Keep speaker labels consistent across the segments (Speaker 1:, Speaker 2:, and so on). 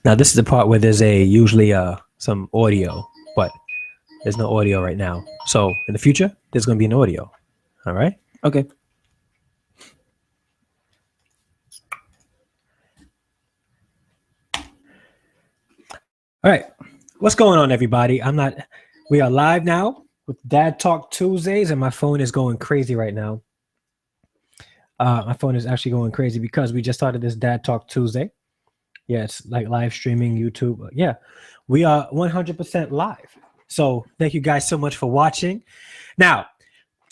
Speaker 1: Now this is the part where there's usually some audio, but there's no audio right now. So in the future, there's going to be an audio. All right.
Speaker 2: Okay.
Speaker 1: All right. What's going on, everybody? We are live now with Dad Talk Tuesdays, and my phone is going crazy right now. My phone is actually going crazy because we just started this Dad Talk Tuesday. Yeah, it's like live streaming YouTube. Yeah, we are 100% live. So thank you guys so much for watching. Now,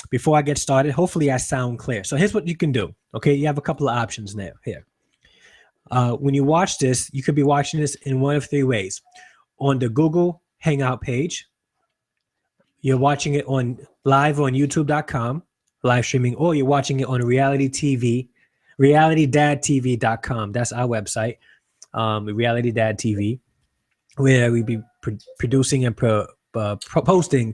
Speaker 1: before I get started, hopefully I sound clear. So here's what you can do. Okay, you have a couple of options now here. When you watch this, you could be watching this in one of three ways. On the Google Hangout page, you're watching it on live on youtube.com, live streaming, or you're watching it on reality TV, realitydadtv.com. That's our website, Reality Dad TV, where we be producing and posting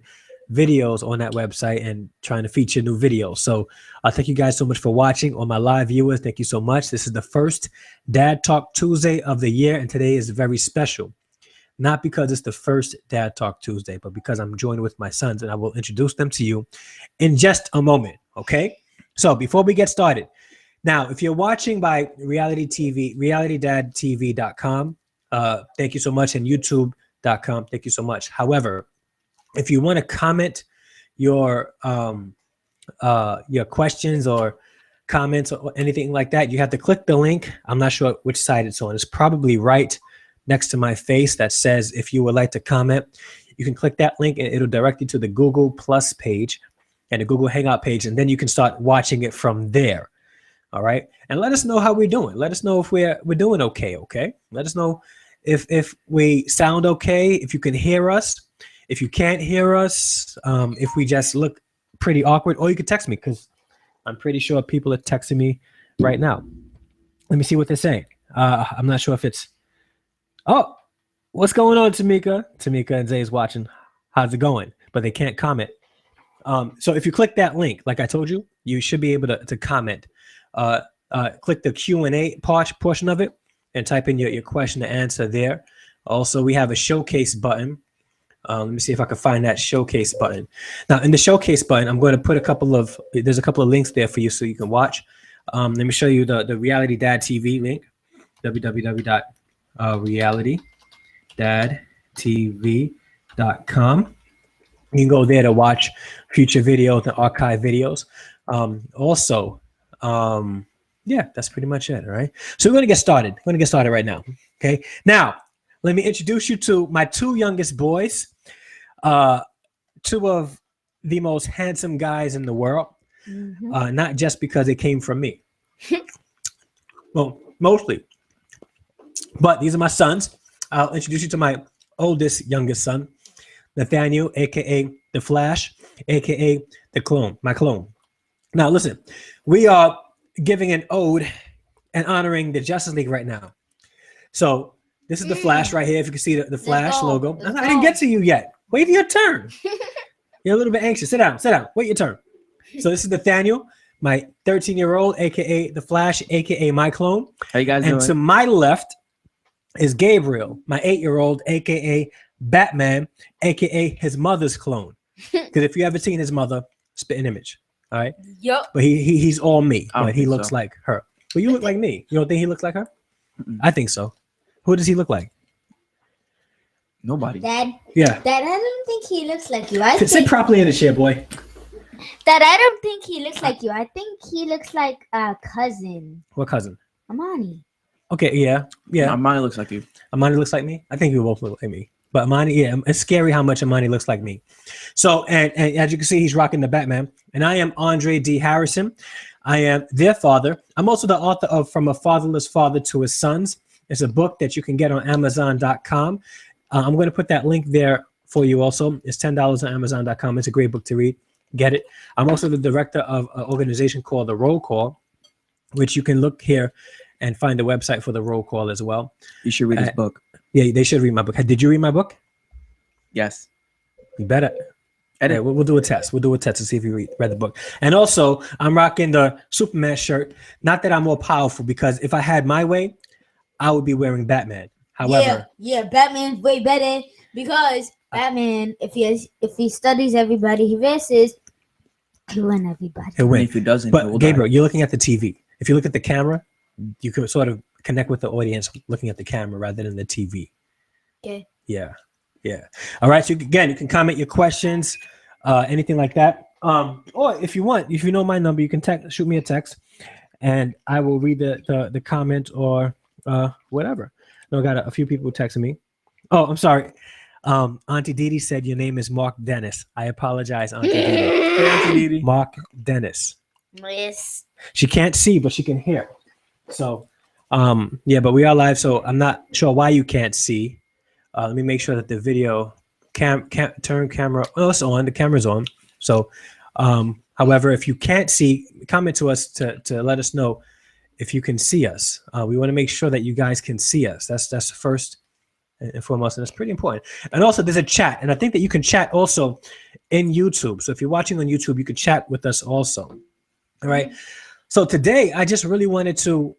Speaker 1: videos on that website and trying to feature new videos. So thank you guys so much for watching. All my live viewers, thank you so much. This is the first Dad Talk Tuesday of the year, and today is very special. Not because it's the first Dad Talk Tuesday, but because I'm joined with my sons, and I will introduce them to you in just a moment, okay? So before we get started, now, if you're watching by reality TV, realitydadtv.com, thank you so much, and youtube.com, thank you so much. However, if you want to comment your questions or comments or anything like that, you have to click the link. I'm not sure which side it's on. It's probably right next to my face that says, if you would like to comment, you can click that link and it'll direct you to the Google Plus page and the Google Hangout page, and then you can start watching it from there. All right. And let us know how we're doing. Let us know if we're doing okay. Okay. Let us know if we sound okay, if you can hear us. If you can't hear us, if we just look pretty awkward, or you could text me, because I'm pretty sure people are texting me right now. Let me see what they're saying. I'm not sure if it's, oh, what's going on, Tamika? Tamika and Zay is watching. How's it going? But they can't comment. So if you click that link, like I told you, you should be able to comment. Click the Q&A portion of it and type in your question and answer there. Also, we have a showcase button. Let me see if I can find that showcase button. Now, in the showcase button, I'm going to put there's a couple of links there for you so you can watch. Let me show you the Reality Dad TV link, www.realitydadtv.com. You can go there to watch future videos and archive videos. Yeah, that's pretty much it. All right. So we're going to get started. We're going to get started right now. Okay. Now, let me introduce you to my two youngest boys. Two of the most handsome guys in the world, not just because they came from me. Well, mostly. But these are my sons. I'll introduce you to my youngest son, Nathaniel, a.k.a. The Flash, a.k.a. the clone, my clone. Now, listen, we are giving an ode and honoring the Justice League right now. So this is the Flash right here. If you can see the Flash logo. I didn't get to you yet. Wait for your turn. You're a little bit anxious. Sit down. Wait your turn. So this is Nathaniel, my 13-year-old, a.k.a. The Flash, a.k.a. my clone.
Speaker 2: How you guys doing?
Speaker 1: And to my left is Gabriel, my 8-year-old, a.k.a. Batman, a.k.a. his mother's clone. Because if you ever seen his mother, spitting image. All right?
Speaker 3: Yep.
Speaker 1: But he's all me, but he looks like her. But you look like me. You don't think he looks like her? I think so. Who does he look like?
Speaker 2: Nobody.
Speaker 3: Dad.
Speaker 1: Yeah.
Speaker 3: Dad, I don't think he looks like you.
Speaker 1: Sit properly in the chair, boy.
Speaker 3: Dad, I don't think he looks like you. I think he looks like a cousin.
Speaker 1: What cousin?
Speaker 3: Amani.
Speaker 1: Okay, yeah.
Speaker 2: Amani looks like you.
Speaker 1: Amani looks like me? I think we both look like me. But Amani, yeah, it's scary how much Amani looks like me. So, and as you can see, he's rocking the Batman. And I am Andre D. Harrison. I am their father. I'm also the author of From a Fatherless Father to His Sons. It's a book that you can get on Amazon.com. I'm going to put that link there for you also. It's $10 on Amazon.com. It's a great book to read. Get it. I'm also the director of an organization called The Roll Call, which you can look here and find the website for The Roll Call as well.
Speaker 2: You should read this book.
Speaker 1: Yeah, they should read my book. Did you read my book?
Speaker 2: Yes.
Speaker 1: You better. Edit. We'll do a test. We'll do a test to see if you read the book. And also, I'm rocking the Superman shirt. Not that I'm more powerful, because if I had my way, I would be wearing Batman. However,
Speaker 3: yeah, Batman's way better because Batman, if he studies everybody he versus, he'll win everybody.
Speaker 1: he'll
Speaker 2: And
Speaker 1: win.
Speaker 2: if he doesn't, he
Speaker 1: But
Speaker 2: will
Speaker 1: Gabriel,
Speaker 2: die.
Speaker 1: you're looking at the TV. If you look at the camera, you can sort of connect with the audience looking at the camera rather than the TV.
Speaker 3: Okay.
Speaker 1: Yeah. All right. So again, you can comment your questions, anything like that. Or if you want, if you know my number, you can shoot me a text, and I will read the comment or whatever. No, I got a few people texting me. Oh, I'm sorry. Auntie Didi said your name is Mark Dennis. I apologize, Auntie Didi.
Speaker 2: Hey, Auntie Didi.
Speaker 1: Mark Dennis.
Speaker 3: Yes.
Speaker 1: She can't see, but she can hear. So, yeah, but we are live, so I'm not sure why you can't see. Let me make sure that the video turn camera. Oh, it's on. The camera's on. So, however, if you can't see, comment to us to let us know if you can see us. We want to make sure that you guys can see us. That's first and foremost, and it's pretty important. And also, there's a chat, and I think that you can chat also in YouTube. So if you're watching on YouTube, you can chat with us also. All right. So today, I just really wanted to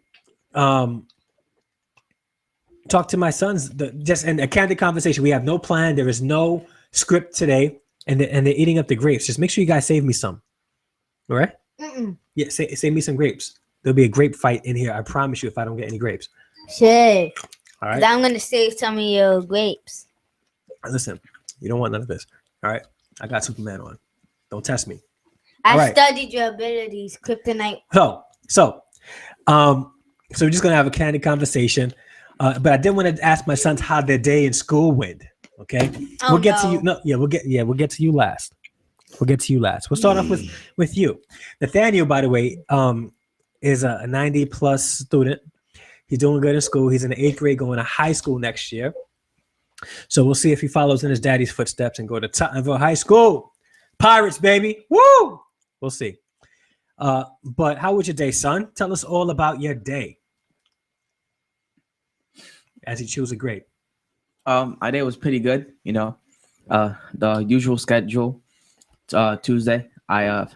Speaker 1: talk to my sons, just in a candid conversation. We have no plan. There is no script today, and they're eating up the grapes. Just make sure you guys save me some. All right? Yeah, save me some grapes. There'll be a grape fight in here. I promise you if I don't get any grapes.
Speaker 3: Sure.
Speaker 1: All right?
Speaker 3: I'm going to save some of your grapes.
Speaker 1: Listen, you don't want none of this. All right? I got Superman on. Don't test me.
Speaker 3: I
Speaker 1: All right.
Speaker 3: studied your abilities, kryptonite.
Speaker 1: So we're just gonna have a candid conversation. But I did want to ask my sons how their day in school went. Okay, we'll get to you. No, yeah, we'll get to you last. We'll start off with you, Nathaniel. By the way, is a 90+ student. He's doing good in school. He's in the 8th grade, going to high school next year. So we'll see if he follows in his daddy's footsteps and go to Tottenville High School. Pirates, baby. Woo! We'll see. But how was your day, son? Tell us all about your day. As he chews a grape.
Speaker 2: My day was pretty good. You know, the usual schedule. Tuesday, I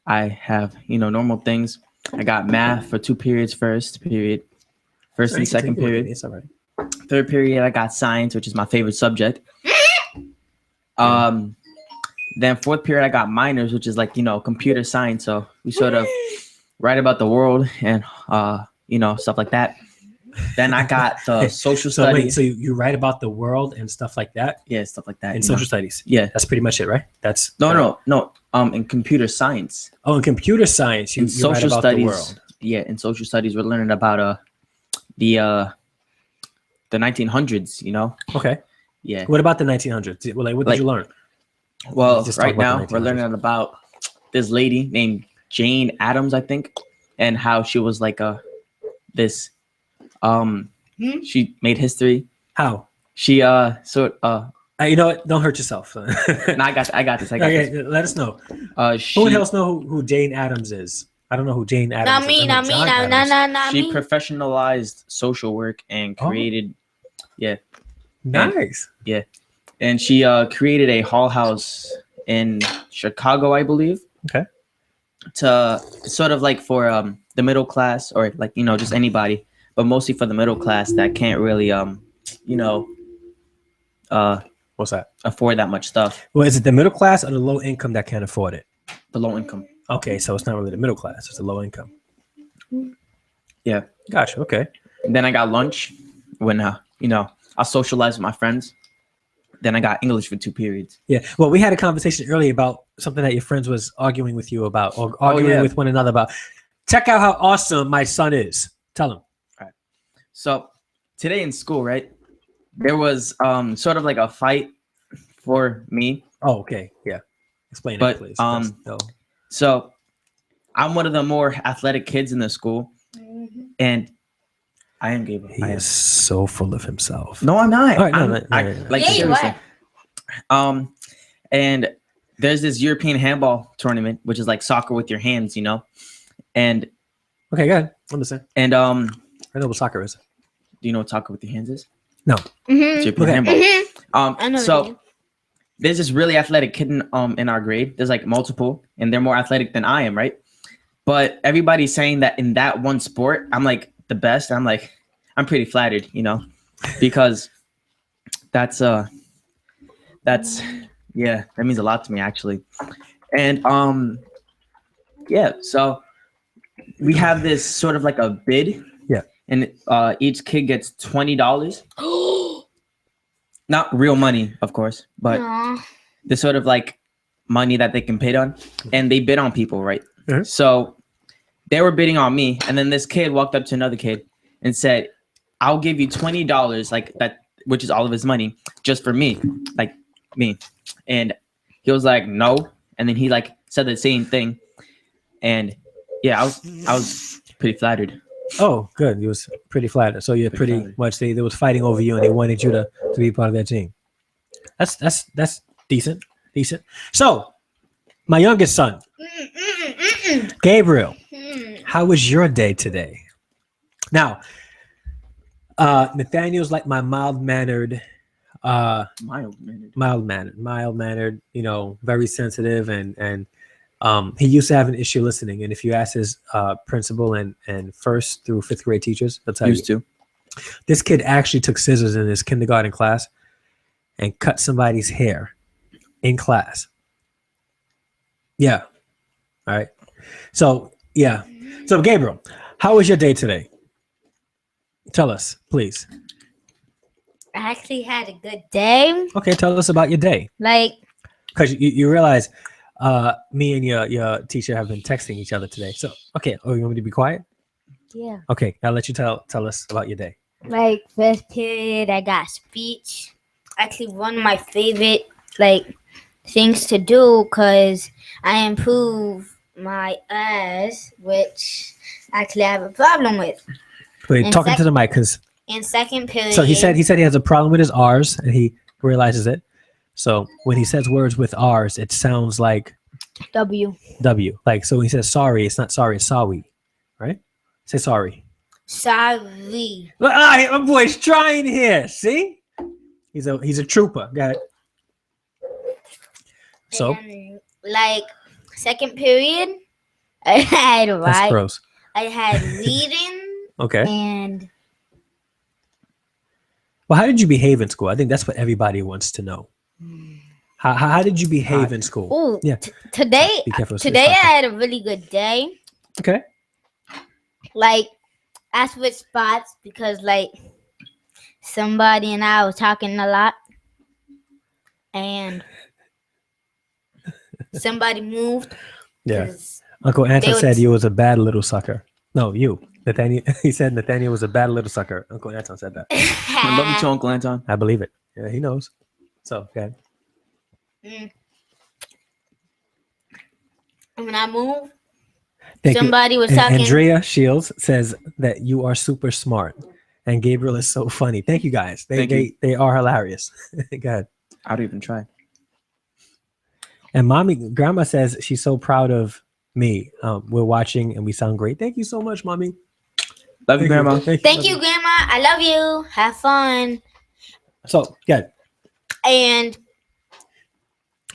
Speaker 2: have normal things. I got math for 2 periods. First and second period.
Speaker 1: It's all right.
Speaker 2: Third period, I got science, which is my favorite subject. Then fourth period, I got minors, which is like computer science. So we sort of write about the world and stuff like that. Then I got the social studies.
Speaker 1: So you write about the world and stuff like that?
Speaker 2: Yeah, stuff like that.
Speaker 1: In social studies?
Speaker 2: Yeah.
Speaker 1: That's pretty much it, right? That's
Speaker 2: No. In computer science.
Speaker 1: Oh, in computer science, you
Speaker 2: social
Speaker 1: write about
Speaker 2: studies.
Speaker 1: the world.
Speaker 2: Yeah, in social studies, we're learning about the 1900s.
Speaker 1: Okay.
Speaker 2: Yeah.
Speaker 1: What about the 1900s? What did you learn?
Speaker 2: Well,
Speaker 1: Just talk
Speaker 2: right
Speaker 1: about
Speaker 2: now
Speaker 1: the
Speaker 2: we're learning about this lady named Jane Addams, I think, and how she was like this. She made history.
Speaker 1: How?
Speaker 2: She
Speaker 1: you know what? Don't hurt yourself.
Speaker 2: No, I got this.
Speaker 1: Okay, let us know. Who else know who Jane Addams is? I don't know who Jane Addams is.
Speaker 3: Not
Speaker 2: She
Speaker 3: me.
Speaker 2: professionalized social work and created,
Speaker 1: Nice.
Speaker 2: and she created a Hall House in Chicago, I believe.
Speaker 1: Okay.
Speaker 2: To sort of like for the middle class or like just anybody, but mostly for the middle class that can't really
Speaker 1: What's that?
Speaker 2: afford that much stuff.
Speaker 1: Well, is it the middle class or the low income that can't afford it?
Speaker 2: The low income.
Speaker 1: Okay, so it's not really the middle class; it's the low income.
Speaker 2: Yeah.
Speaker 1: Gotcha. Okay.
Speaker 2: And then I got lunch when I socialized with my friends. Then I got English for 2 periods.
Speaker 1: Yeah. Well, we had a conversation earlier about something that your friends was arguing with you about, or arguing with one another about. Check out how awesome my son is. Tell him.
Speaker 2: All right. So today in school, right, there was sort of like a fight for me.
Speaker 1: Oh, okay. Yeah. Explain
Speaker 2: But,
Speaker 1: it, please.
Speaker 2: No. So I'm one of the more athletic kids in the school, and I am Gabriel.
Speaker 1: He is so full of himself.
Speaker 2: No, I'm not.
Speaker 1: All right,
Speaker 2: Like
Speaker 3: Yeah, you
Speaker 2: seriously. And there's this European handball tournament, which is like soccer with your hands, and
Speaker 1: Okay, go ahead. I'm listening.
Speaker 2: and
Speaker 1: I know what soccer is.
Speaker 2: do you know what soccer with your hands is?
Speaker 1: No.
Speaker 2: It's European
Speaker 1: Okay.
Speaker 2: handball.
Speaker 3: I know
Speaker 2: So
Speaker 3: what it
Speaker 2: there's this really athletic kid in our grade. There's like multiple, and they're more athletic than I am, right? But everybody's saying that in that one sport, I'm like the best. I'm like, I'm pretty flattered, because that's yeah, that means a lot to me actually. And yeah, so we have this sort of like a bid.
Speaker 1: Yeah.
Speaker 2: And each kid gets $20. Not real money, of course, but
Speaker 3: Aw.
Speaker 2: the sort of like money that they can bid on, and they bid on people, right?
Speaker 1: Mhm.
Speaker 2: So they were bidding on me, and then this kid walked up to another kid and said, "I'll give you $20, like that, which is all of his money, just for me, like me." And he was like, "No," and then he like said the same thing, and yeah, I was pretty flattered.
Speaker 1: Oh, good. You was pretty flattered. So you're
Speaker 2: Pretty
Speaker 1: pretty
Speaker 2: flattered.
Speaker 1: much they was fighting over you and they wanted you to be part of that team. That's decent. Decent. So my youngest son, Gabriel, how was your day today? Now, Nathaniel's like my mild-mannered, mild-mannered, very sensitive and he used to have an issue listening. And if you ask his principal and first through fifth grade teachers, they'll tell
Speaker 2: Used
Speaker 1: you.
Speaker 2: to.
Speaker 1: This kid actually took scissors in his kindergarten class and cut somebody's hair in class. Yeah. All right. So, yeah. So, Gabriel, how was your day today? Tell us, please.
Speaker 3: I actually had a good day.
Speaker 1: Okay, tell us about your day.
Speaker 3: Like,
Speaker 1: Because you realize me and your teacher have been texting each other today. So, okay. Oh, you want me to be quiet?
Speaker 3: yeah.
Speaker 1: Okay, I'll let you tell us about your day.
Speaker 3: Like, first period, I got speech. Actually, one of my favorite, like, things to do because I improve my eyes, which actually I have a problem with.
Speaker 1: Wait,
Speaker 3: And
Speaker 1: talking to the mic, because
Speaker 3: In second period,
Speaker 1: so he said he has a problem with his R's and he realizes it. So when he says words with R's, it sounds like
Speaker 3: W.
Speaker 1: W. Like so when he says sorry, it's not sorry, it's sorry, right? Say sorry.
Speaker 3: Sorry.
Speaker 1: Look, my boy's trying here. See, he's a trooper. Got it. So
Speaker 3: And, like, second period, I had
Speaker 1: that's gross.
Speaker 3: I had reading
Speaker 1: Okay.
Speaker 3: and
Speaker 1: Well, how did you behave in school? I think that's what everybody wants to know. How did you behave in school?
Speaker 3: oh,
Speaker 1: Yeah.
Speaker 3: today
Speaker 1: Be careful. It's
Speaker 3: today I
Speaker 1: hot.
Speaker 3: had a really good day.
Speaker 1: Okay.
Speaker 3: Like, I switched spots because like somebody and I was talking a lot, and somebody moved.
Speaker 1: Yeah.
Speaker 3: 'cause
Speaker 1: Uncle Anton
Speaker 3: would-
Speaker 1: said you was a bad little sucker. No, you. Nathaniel. He said Nathaniel was a bad little sucker. Uncle Anton said that.
Speaker 2: I love you too, Uncle Anton.
Speaker 1: I believe it. Yeah, he knows. So, okay.
Speaker 3: When I moved,
Speaker 1: Thank
Speaker 3: somebody
Speaker 1: you.
Speaker 3: was
Speaker 1: And
Speaker 3: talking.
Speaker 1: Andrea Shields says that you are super smart, and Gabriel is so funny. Thank you guys.
Speaker 2: Thank you.
Speaker 1: They are hilarious. Go ahead.
Speaker 2: I'd even try.
Speaker 1: And grandma says she's so proud of me. We're watching and we sound great. Thank you so much, mommy.
Speaker 2: Love you, Grandma.
Speaker 3: Thank you, Grandma. I love you. Have fun.
Speaker 1: So, good.
Speaker 3: And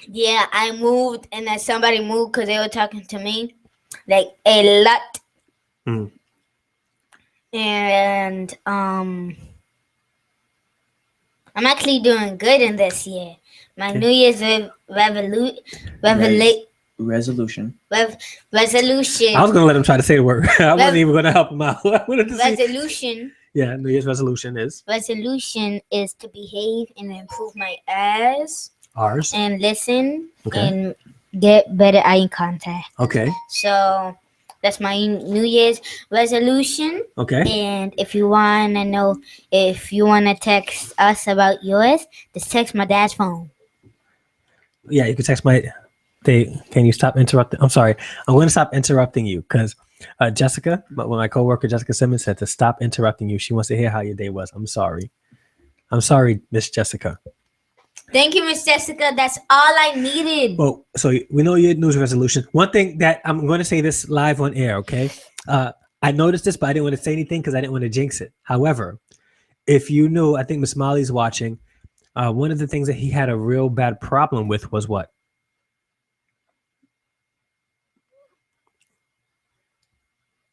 Speaker 3: yeah, I moved, and then somebody moved because they were talking to me like a lot.
Speaker 1: Mm.
Speaker 3: And I'm actually doing good in this year. My
Speaker 1: Okay.
Speaker 3: New Year's resolution.
Speaker 1: I was gonna let him try to say the word. I wasn't even gonna help him out. I wanted to see.
Speaker 3: Resolution
Speaker 1: Yeah, New Year's resolution is
Speaker 3: is to behave and improve my eyes
Speaker 1: ours.
Speaker 3: and listen
Speaker 1: Okay.
Speaker 3: and get better eye contact.
Speaker 1: Okay.
Speaker 3: So that's my New Year's resolution.
Speaker 1: Okay.
Speaker 3: And if you want to know, if you want to text us about yours, just text my dad's phone.
Speaker 1: Yeah, you can text my. Can you stop interrupting? I'm sorry. I'm going to stop interrupting you because Jessica, my coworker Jessica Simmons said to stop interrupting you. She wants to hear how your day was. I'm sorry. I'm sorry, Miss Jessica.
Speaker 3: Thank you, Miss Jessica. That's all I needed.
Speaker 1: Well, so we know your New Year's resolution. One thing that I'm going to say this live on air, okay? I noticed this, but I didn't want to say anything because I didn't want to jinx it. However, if you knew, I think Miss Molly's watching. One of the things that he had a real bad problem with was what?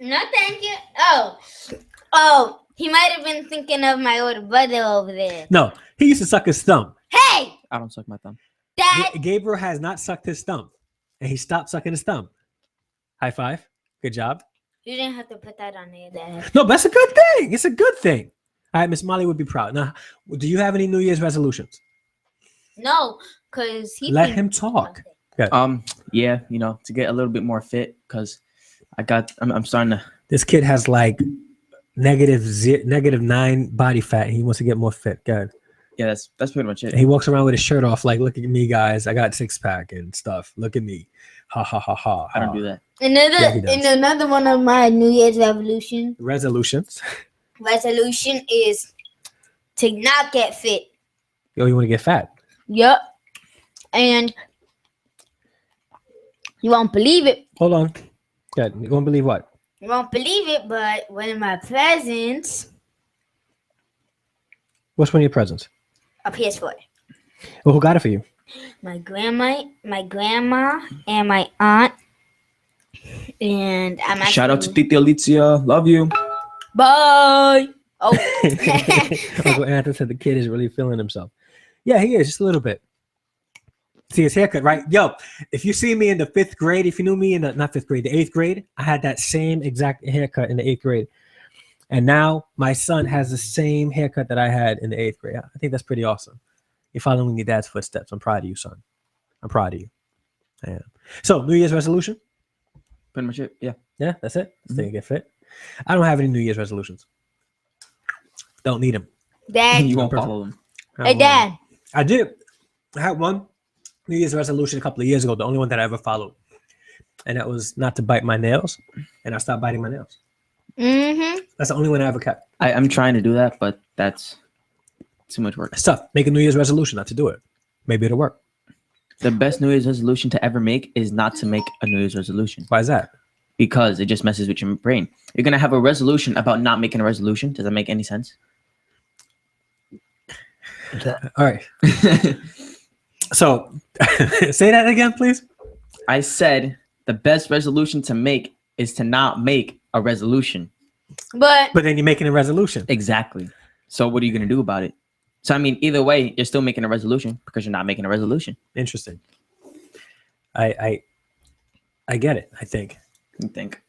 Speaker 3: No, thank you. Oh, He might have been thinking of my older brother over there.
Speaker 1: No, he used to suck his thumb.
Speaker 3: Hey,
Speaker 2: I don't suck my thumb.
Speaker 3: Dad.
Speaker 1: Gabriel has not sucked his thumb, and he stopped sucking his thumb. High five. Good job.
Speaker 3: You didn't have to put that on there, Dad.
Speaker 1: No, but that's a good thing. It's a good thing. All right, Miss Molly would be proud. Now, do you have any New Year's resolutions?
Speaker 3: No, because he
Speaker 1: Let
Speaker 3: thinks-
Speaker 1: him talk.
Speaker 2: Yeah, to get a little bit more fit because I'm starting to.
Speaker 1: This kid has like -9 body fat. And he wants to get more fit. Good.
Speaker 2: Yeah, that's pretty much it.
Speaker 1: He walks around with his shirt off, like, look at me, guys. I got 6-pack and stuff. Look at me. Ha ha ha ha.
Speaker 2: I don't do that.
Speaker 1: Yeah, he does.
Speaker 3: Another one of my New Year's
Speaker 1: Resolutions.
Speaker 3: resolution is to not get fit.
Speaker 1: Oh, you want to get fat?
Speaker 3: Yup. And you won't believe it.
Speaker 1: Hold on. Good. You won't believe what?
Speaker 3: You won't believe it, but one of my presents,
Speaker 1: What's one of your presents?
Speaker 3: a PS4.
Speaker 1: Well, who got it for you?
Speaker 3: My grandma, and my aunt. And I'm actually...
Speaker 2: Shout out to Titi Alicia. Love you.
Speaker 3: Bye. Oh.
Speaker 1: Uncle Anthony said the kid is really feeling himself. Yeah, he is, just a little bit. See his haircut, right? Yo, if you see me in the 5th grade, if you knew me in the, not 5th grade, the 8th grade, I had that same exact haircut in the 8th grade. And now my son has the same haircut that I had in the 8th grade. I think that's pretty awesome. You're following your dad's footsteps. I'm proud of you, son. I'm proud of you. I am. So, New Year's resolution?
Speaker 2: Pretty much it. Yeah.
Speaker 1: Yeah, that's it. Stay and get fit. I don't have any New Year's resolutions. Don't need them.
Speaker 3: Dad.
Speaker 2: You won't
Speaker 1: Perfect.
Speaker 2: follow them.
Speaker 3: Hey, Dad.
Speaker 1: I did. I had one New Year's resolution a couple of years ago, the only one that I ever followed. And that was not to bite my nails. And I stopped biting my nails.
Speaker 3: Mm-hmm.
Speaker 1: That's the only one I ever kept.
Speaker 2: I'm trying to do that, but that's too much work.
Speaker 1: It's tough. Make a New Year's resolution not to do it. Maybe it'll work.
Speaker 2: The best New Year's resolution to ever make is not to make a New Year's resolution
Speaker 1: Why is that?
Speaker 2: because it just messes with your brain. You're going to have a resolution about not making a resolution. Does that make any sense?
Speaker 1: All right. So say that again, please.
Speaker 2: I said the best resolution to make is to not make a resolution.
Speaker 3: But
Speaker 1: But then you're making a resolution.
Speaker 2: Exactly. So what are you going to do about it? So, I mean, either way, you're still making a resolution because you're not making a resolution.
Speaker 1: Interesting. I get it, I think.
Speaker 2: You think?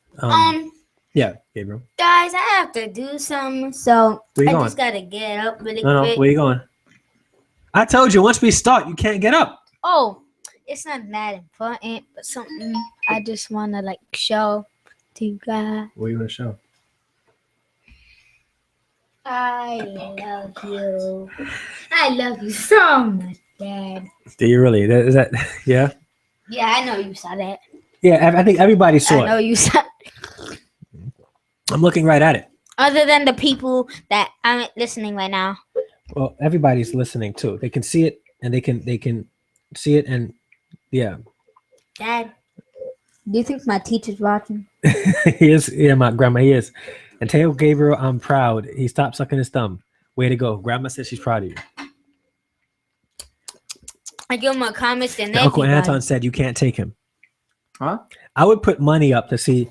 Speaker 1: Yeah, Gabriel.
Speaker 3: guys, I have to do something, so
Speaker 1: Where you
Speaker 3: I
Speaker 1: going?
Speaker 3: just gotta get up really
Speaker 1: No,
Speaker 3: quick.
Speaker 1: where you going? I told you, once we start, you can't get up.
Speaker 3: Oh, it's not that important, but something I just wanna like show to you guys.
Speaker 1: What are you going to show?
Speaker 3: I love you. I love you so much, Dad.
Speaker 1: Do you really? Is that yeah?
Speaker 3: Yeah, I know you saw that.
Speaker 1: Yeah, I think everybody
Speaker 3: I
Speaker 1: saw
Speaker 3: know
Speaker 1: it.
Speaker 3: you saw.
Speaker 1: I'm looking right at it.
Speaker 3: Other than the people that aren't listening right now.
Speaker 1: Well, everybody's listening too. They can see it and they can see it and yeah.
Speaker 3: Dad, do you think my teacher's watching?
Speaker 1: He is, yeah, my grandma, he is. And tell Gabriel I'm proud. He stopped sucking his thumb. Way to go. Grandma says she's proud of you.
Speaker 3: I give him a comment and
Speaker 1: Uncle
Speaker 3: everybody.
Speaker 1: Anton said you can't take him.
Speaker 2: Huh?
Speaker 1: I would put money up to see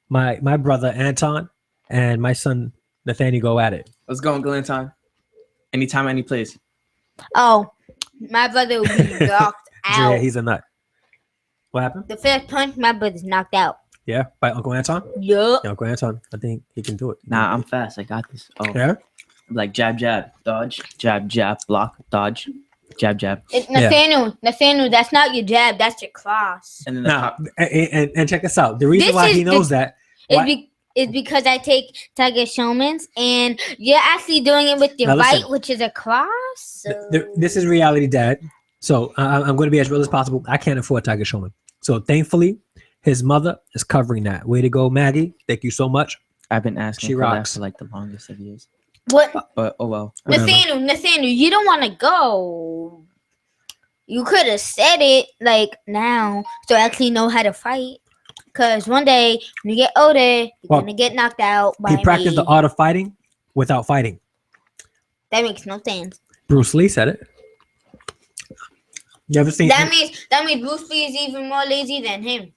Speaker 1: my brother Anton and my son Nathaniel go at it.
Speaker 2: Let's go, Uncle Anton. Anytime, any place.
Speaker 3: Oh, my brother will be knocked out.
Speaker 1: Yeah, he's a nut. What happened?
Speaker 3: The first punch, my brother's knocked out.
Speaker 1: Yeah, by Uncle Anton?
Speaker 3: Yup.
Speaker 1: Yeah, Uncle Anton, I think he can do it.
Speaker 2: Nah, I'm fast. I got this. Oh,
Speaker 1: Yeah?
Speaker 2: like jab, jab, dodge, jab, jab, block, dodge, jab, jab.
Speaker 3: Nathaniel, that's not your jab, that's your cross.
Speaker 2: And then the
Speaker 1: Now,
Speaker 2: top.
Speaker 1: and check this out. The reason
Speaker 3: This
Speaker 1: why
Speaker 3: is
Speaker 1: he knows that. why-
Speaker 3: It's because I take Tiger Showman's and you're actually doing it with your
Speaker 1: Now, listen.
Speaker 3: right, which is a cross. So.
Speaker 1: This is reality, Dad. So I'm going to be as real as possible. I can't afford Tiger Showman. So thankfully, his mother is covering that. Way to go, Maggie. Thank you so much.
Speaker 2: I've been asking
Speaker 1: She
Speaker 2: for
Speaker 1: rocks.
Speaker 2: that for like the longest of years.
Speaker 3: What?
Speaker 2: But oh well.
Speaker 1: Whatever.
Speaker 3: Nathaniel, you don't want to go. You could have said it like now so I actually know how to fight. Because one day when you get older, you're
Speaker 1: Well,
Speaker 3: going to get knocked out by
Speaker 1: He practiced
Speaker 3: me.
Speaker 1: the art of fighting without fighting.
Speaker 3: That makes no sense.
Speaker 1: Bruce Lee said it. You ever seen?
Speaker 3: That means Bruce Lee is even more lazy than him.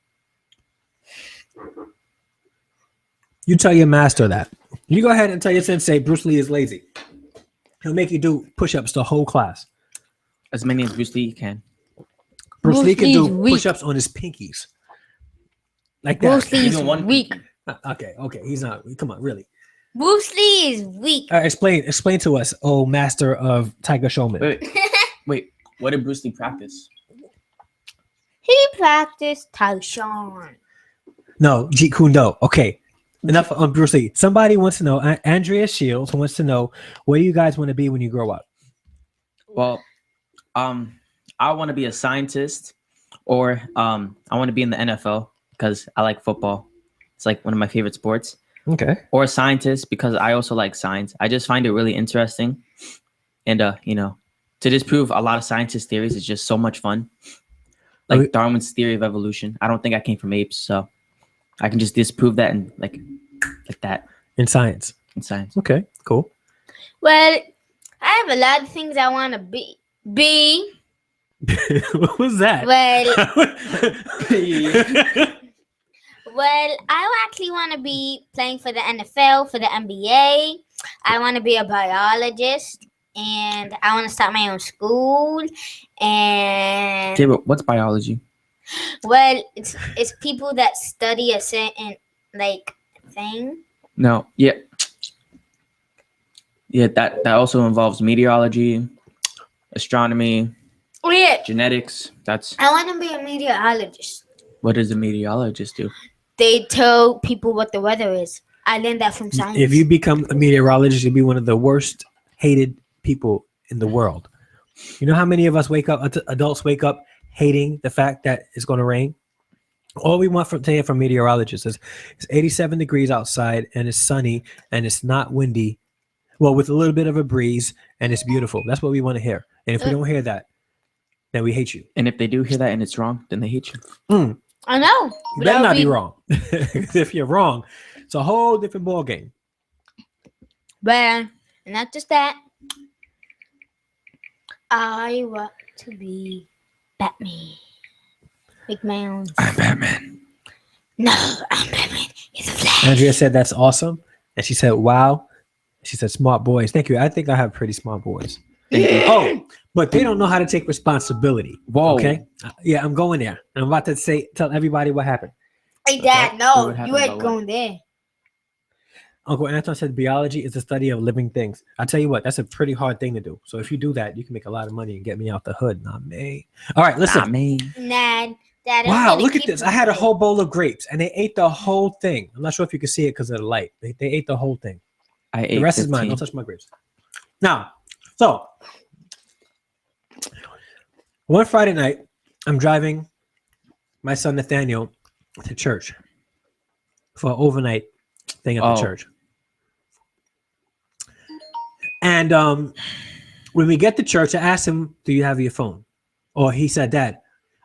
Speaker 1: You tell your master that. You go ahead and tell your sensei Bruce Lee is lazy. He'll make you do push-ups the whole class.
Speaker 2: As many as Bruce Lee can.
Speaker 1: Bruce Lee can
Speaker 3: Lee's
Speaker 1: do
Speaker 3: weak.
Speaker 1: push-ups on his pinkies. Like that.
Speaker 3: Bruce Lee's
Speaker 2: Even one
Speaker 3: weak.
Speaker 1: Okay. He's not. Come on, really.
Speaker 3: Bruce Lee is weak.
Speaker 1: Explain to us, oh master of Tiger Showman.
Speaker 2: Wait. What did Bruce Lee practice?
Speaker 3: He practiced Taishan.
Speaker 1: No, Jeet Kune Do. Okay. Enough on Bruce Lee. Somebody wants to know, Andrea Shields wants to know, what do you guys want to be when you grow up?
Speaker 2: Well, I want to be a scientist, or I want to be in the NFL because I like football. It's like one of my favorite sports.
Speaker 1: Okay.
Speaker 2: Or a scientist because I also like science. I just find it really interesting. And, to disprove a lot of scientist theories is just so much fun. Like Darwin's theory of evolution. I don't think I came from apes, so I can just disprove that and like that
Speaker 1: In science.
Speaker 2: in science.
Speaker 1: Okay, cool.
Speaker 3: Well, I have a lot of things I want to be.
Speaker 1: What was that?
Speaker 3: Well, I actually want to be playing for the NFL, for the NBA. I want to be a biologist, and I want to start my own school. And
Speaker 2: Okay, but what's biology?
Speaker 3: well, it's people that study a certain like thing.
Speaker 2: No, yeah. Yeah, that also involves meteorology, astronomy,
Speaker 3: Oh yeah,
Speaker 2: genetics. That's
Speaker 3: I want to be a meteorologist.
Speaker 2: what does a meteorologist do?
Speaker 3: They tell people what the weather is. I learned that from science.
Speaker 1: If you become a meteorologist, you'll be one of the worst hated people in the world. You know how many of us adults wake up hating the fact that it's going to rain? All we want from today from meteorologists is it's 87 degrees outside and it's sunny and it's not windy. Well, with a little bit of a breeze and it's beautiful. That's what we want to hear. And if we don't hear that, then we hate you.
Speaker 2: And if they do hear that and it's wrong, then they hate you.
Speaker 3: I know.
Speaker 1: You better not be wrong. If you're wrong, it's a whole different ball game.
Speaker 3: But not just that. I want to be Batman. Make my own.
Speaker 2: I'm Batman.
Speaker 3: No, I'm Batman. It's a flash.
Speaker 1: Andrea said that's awesome. And she said, wow. She said, smart boys. Thank you. I think I have pretty smart boys. Oh, but they don't know how to take responsibility.
Speaker 2: Whoa.
Speaker 1: Okay. Yeah, I'm going there. I'm about to tell everybody what happened.
Speaker 3: Hey, Dad, no,
Speaker 2: What happened
Speaker 3: you ain't
Speaker 2: about
Speaker 3: going there.
Speaker 1: Uncle Anton said biology is the study of living things. I'll tell you what, that's a pretty hard thing to do. So if you do that, you can make a lot of money and get me out the hood. Not me. All right, listen.
Speaker 2: Not me.
Speaker 3: Nah, Dad. I'm
Speaker 1: Wow,
Speaker 3: gonna
Speaker 1: look at
Speaker 3: keep
Speaker 1: this.
Speaker 3: it
Speaker 1: I had a
Speaker 3: real.
Speaker 1: whole bowl of grapes and they ate the whole thing. I'm not sure if you can see it because of the light. They ate the whole thing.
Speaker 2: I ate
Speaker 1: The rest is
Speaker 2: 15.
Speaker 1: mine. Don't touch my grapes. Now, so one Friday night, I'm driving my son Nathaniel to church for an overnight thing at the church. And when we get to church, I asked him, do you have your phone? Or he said, Dad,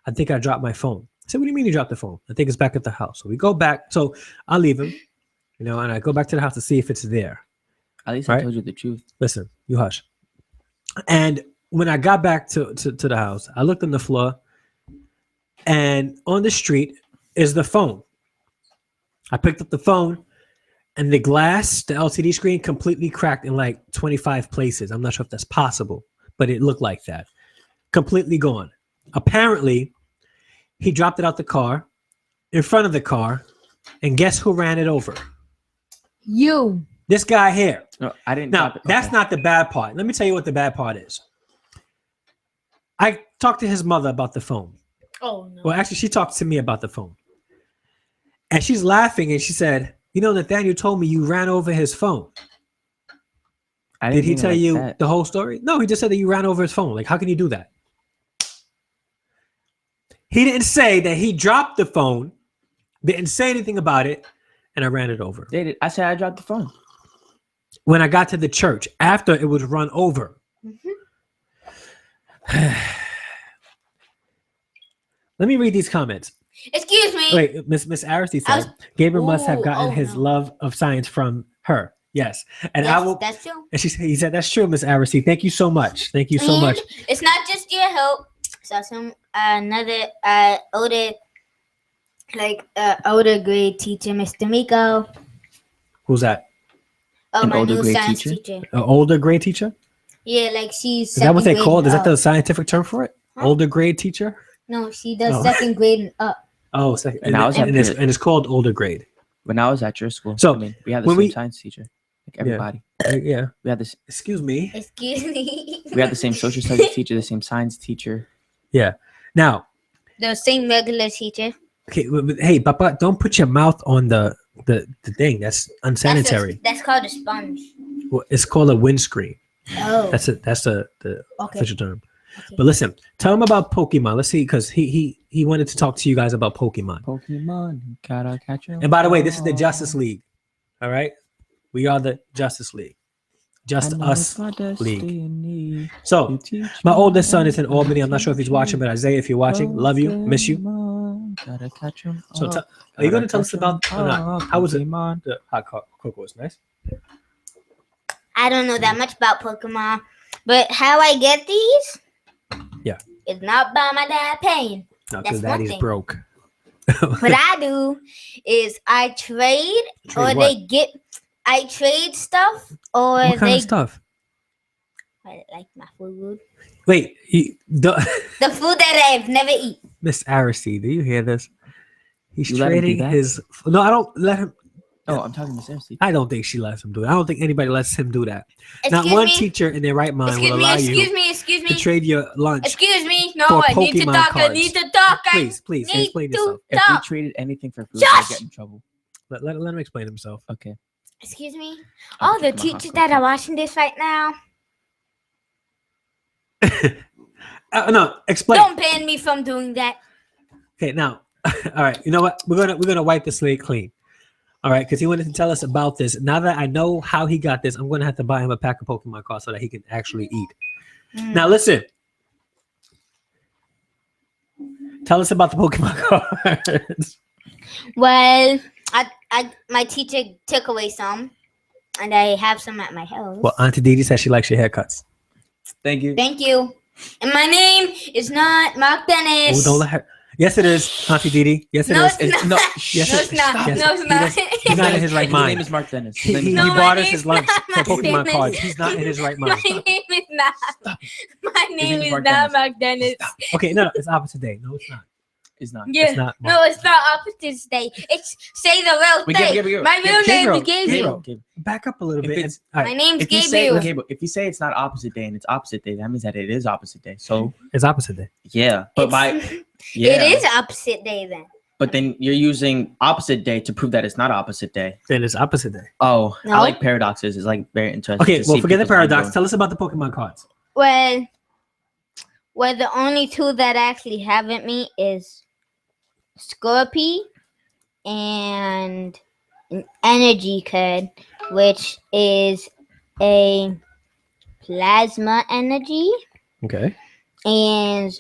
Speaker 1: I think I dropped my phone. I said, what do you mean you dropped the phone? I think it's back at the house. So we go back. So I'll leave him, and I go back to the house to see if it's there.
Speaker 2: At least
Speaker 1: Right?
Speaker 2: I told you the truth.
Speaker 1: Listen, you hush. And when I got back to the house, I looked on the floor, and on the street is the phone. I picked up the phone, and the glass, the LCD screen, completely cracked in like 25 places. I'm not sure if that's possible, but it looked like that. Completely gone. Apparently, he dropped it out the car, in front of the car, and guess who ran it over?
Speaker 3: You.
Speaker 2: This guy here. No, I didn't.
Speaker 1: Now, that's not the bad part. Let me tell you what the bad part is. I talked to his mother about the phone.
Speaker 3: Oh no.
Speaker 1: Well, actually, she talked to me about the phone. And she's laughing and she said, Nathaniel told me you ran over his phone. Did he tell you the whole story? No, he just said that you ran over his phone. Like, how can you do that? He didn't say that he dropped the phone, didn't say anything about it, and I ran it over.
Speaker 2: I said I dropped the phone.
Speaker 1: When I got to the church, after it was run over. Let me read these comments.
Speaker 3: Excuse me.
Speaker 1: Wait, Miss Aristide said, Gabriel must have gotten his love of science from her. Yes. And
Speaker 3: yes,
Speaker 1: I will.
Speaker 3: That's true.
Speaker 1: And he said, that's true, Miss Aristide. Thank you so much. Thank you so much.
Speaker 3: It's not just your help. So some another older grade teacher, Mr. Miko.
Speaker 1: Who's that?
Speaker 3: Oh,
Speaker 2: An
Speaker 3: my
Speaker 2: older
Speaker 3: new
Speaker 2: grade
Speaker 3: science
Speaker 2: teacher?
Speaker 3: teacher.
Speaker 1: An older grade teacher?
Speaker 3: Yeah, like she's.
Speaker 1: Is that what they
Speaker 3: second
Speaker 1: call it?
Speaker 3: grade
Speaker 1: Is that
Speaker 3: and
Speaker 1: the
Speaker 3: up.
Speaker 1: scientific term for it?
Speaker 3: Huh?
Speaker 1: Older grade teacher?
Speaker 3: No, she does
Speaker 1: Oh.
Speaker 3: second grade and up.
Speaker 1: Oh, second.
Speaker 2: And I was at
Speaker 1: and it's called older grade.
Speaker 2: When I was at your school,
Speaker 1: So,
Speaker 2: I mean, we had the
Speaker 1: when
Speaker 2: same
Speaker 1: we-
Speaker 2: science teacher. Like everybody.
Speaker 1: Yeah.
Speaker 2: We had this.
Speaker 1: Excuse me.
Speaker 3: Excuse me.
Speaker 2: We had the same social studies teacher, the same science teacher.
Speaker 1: Yeah. Now,
Speaker 3: The same regular teacher.
Speaker 1: okay. Hey, Papa, don't put your mouth on the thing. That's unsanitary.
Speaker 3: That's called a sponge.
Speaker 1: Well, it's called a windscreen.
Speaker 3: Oh.
Speaker 1: That's the
Speaker 3: Okay.
Speaker 1: official term.
Speaker 3: Okay.
Speaker 1: But listen, tell him about Pokemon. Let's see, because he wanted to talk to you guys about Pokemon.
Speaker 2: Pokemon, gotta catch 'em.
Speaker 1: And by the way, this is the Justice League. All right, we are the Justice League. Just us League. So my oldest son is in Albany. I'm not sure if he's watching, but Isaiah, if you're watching, love you, miss you.
Speaker 2: Gotta catch 'em.
Speaker 1: So are you going to tell us about how was it? The hot cocoa was nice.
Speaker 3: I don't know that much about Pokemon, but how I get these?
Speaker 1: Yeah.
Speaker 3: It's not by my dad paying.
Speaker 1: No,
Speaker 3: That's
Speaker 1: because
Speaker 3: one
Speaker 1: daddy's
Speaker 3: thing.
Speaker 1: broke.
Speaker 3: What I do is I trade,
Speaker 1: Trade
Speaker 3: or
Speaker 1: what?
Speaker 3: they get. I trade stuff, or
Speaker 1: What kind
Speaker 3: they
Speaker 1: of stuff?
Speaker 3: like my food.
Speaker 1: Wait,
Speaker 3: The food that I've never eaten.
Speaker 1: Miss Aristide, do you hear this? He's
Speaker 2: You let him do
Speaker 1: trading
Speaker 2: that?
Speaker 1: his. No, I don't let him.
Speaker 2: Oh, I'm talking to Cersei.
Speaker 1: I don't think she lets him do it. I don't think anybody lets him do that. Not
Speaker 3: Excuse
Speaker 1: one
Speaker 3: me.
Speaker 1: teacher in their right mind will allow
Speaker 3: Excuse
Speaker 1: you
Speaker 3: me. Excuse
Speaker 1: to
Speaker 3: me.
Speaker 1: trade your lunch.
Speaker 3: Excuse me. No,
Speaker 1: for
Speaker 3: I need to
Speaker 1: Pokemon
Speaker 3: talk. I
Speaker 1: cards.
Speaker 3: need to talk.
Speaker 1: Please, please,
Speaker 3: need
Speaker 1: explain
Speaker 3: to
Speaker 1: yourself.
Speaker 2: If we
Speaker 3: talk.
Speaker 2: traded anything for food,
Speaker 3: Josh!
Speaker 2: we'd get in trouble.
Speaker 1: Let him explain himself.
Speaker 2: Okay.
Speaker 3: Excuse me.
Speaker 2: I'll
Speaker 3: All the
Speaker 2: pick my hot
Speaker 3: teachers that
Speaker 2: cocoa.
Speaker 3: are watching this right now,
Speaker 1: No, explain.
Speaker 3: don't ban me from doing that.
Speaker 1: Okay, now, all right. You know what? We're gonna wipe the slate clean. All right, because he wanted to tell us about this. Now that I know how he got this, I'm gonna have to buy him a pack of Pokemon cards so that he can actually eat.
Speaker 3: Mm.
Speaker 1: Now, listen. Tell us about the Pokemon cards.
Speaker 3: Well, my teacher took away some, and I have some at my house.
Speaker 1: Well, Auntie Didi says she likes your haircuts.
Speaker 2: Thank you.
Speaker 3: Thank you. And my name is not Mark Dennis.
Speaker 1: Oh, don't let her. Yes, it is, Auntie Didi. Yes, it
Speaker 3: No,
Speaker 1: is.
Speaker 3: it's not.
Speaker 2: No,
Speaker 3: No,
Speaker 1: Yes,
Speaker 3: it's not.
Speaker 1: yes,
Speaker 3: No, it's
Speaker 1: he
Speaker 3: not.
Speaker 1: does- He's not in his right
Speaker 2: His name
Speaker 1: mind.
Speaker 2: is Mark Dennis.
Speaker 1: He,
Speaker 2: His name
Speaker 1: he,
Speaker 2: is
Speaker 3: No,
Speaker 1: he
Speaker 3: my
Speaker 1: bought us
Speaker 3: name's
Speaker 1: his lunch
Speaker 3: not
Speaker 1: for
Speaker 3: Mark
Speaker 1: Pokemon
Speaker 3: Dennis.
Speaker 1: cards. He's not in his right mind.
Speaker 3: My name is not. My name
Speaker 2: name is
Speaker 3: is
Speaker 2: Mark
Speaker 3: not
Speaker 2: Dennis.
Speaker 3: Mark Dennis.
Speaker 1: Okay, no, it's opposite day. No, it's not.
Speaker 2: Is not.
Speaker 3: Yeah.
Speaker 1: It's not.
Speaker 3: No, it's not opposite day. It's say the real
Speaker 2: Wait,
Speaker 3: thing.
Speaker 2: Gabriel,
Speaker 3: My real
Speaker 1: Gabriel,
Speaker 3: name is Gabriel.
Speaker 2: Gabriel.
Speaker 1: Back up a little
Speaker 2: If
Speaker 1: bit.
Speaker 2: it's-
Speaker 1: All
Speaker 3: My
Speaker 1: right,
Speaker 3: name's
Speaker 2: If you say
Speaker 3: Gabriel.
Speaker 2: Gabriel, if you say it's not opposite day and it's opposite day, that means that it is opposite day. So
Speaker 1: it's opposite day.
Speaker 2: yeah, but
Speaker 3: It's-
Speaker 2: yeah,
Speaker 3: It is opposite day then.
Speaker 2: But then you're using opposite day to prove that it's not opposite day.
Speaker 1: Then it's opposite day.
Speaker 2: Oh,
Speaker 3: No.
Speaker 2: I like paradoxes. It's like very interesting.
Speaker 1: Okay,
Speaker 2: to
Speaker 1: well,
Speaker 2: see
Speaker 1: forget the
Speaker 2: people's mind
Speaker 1: paradox.
Speaker 2: going.
Speaker 1: Tell us about the Pokemon cards.
Speaker 3: Well, the only two that I actually haven't me is Scorpy and an energy card, which is a plasma energy,
Speaker 1: Okay.
Speaker 3: and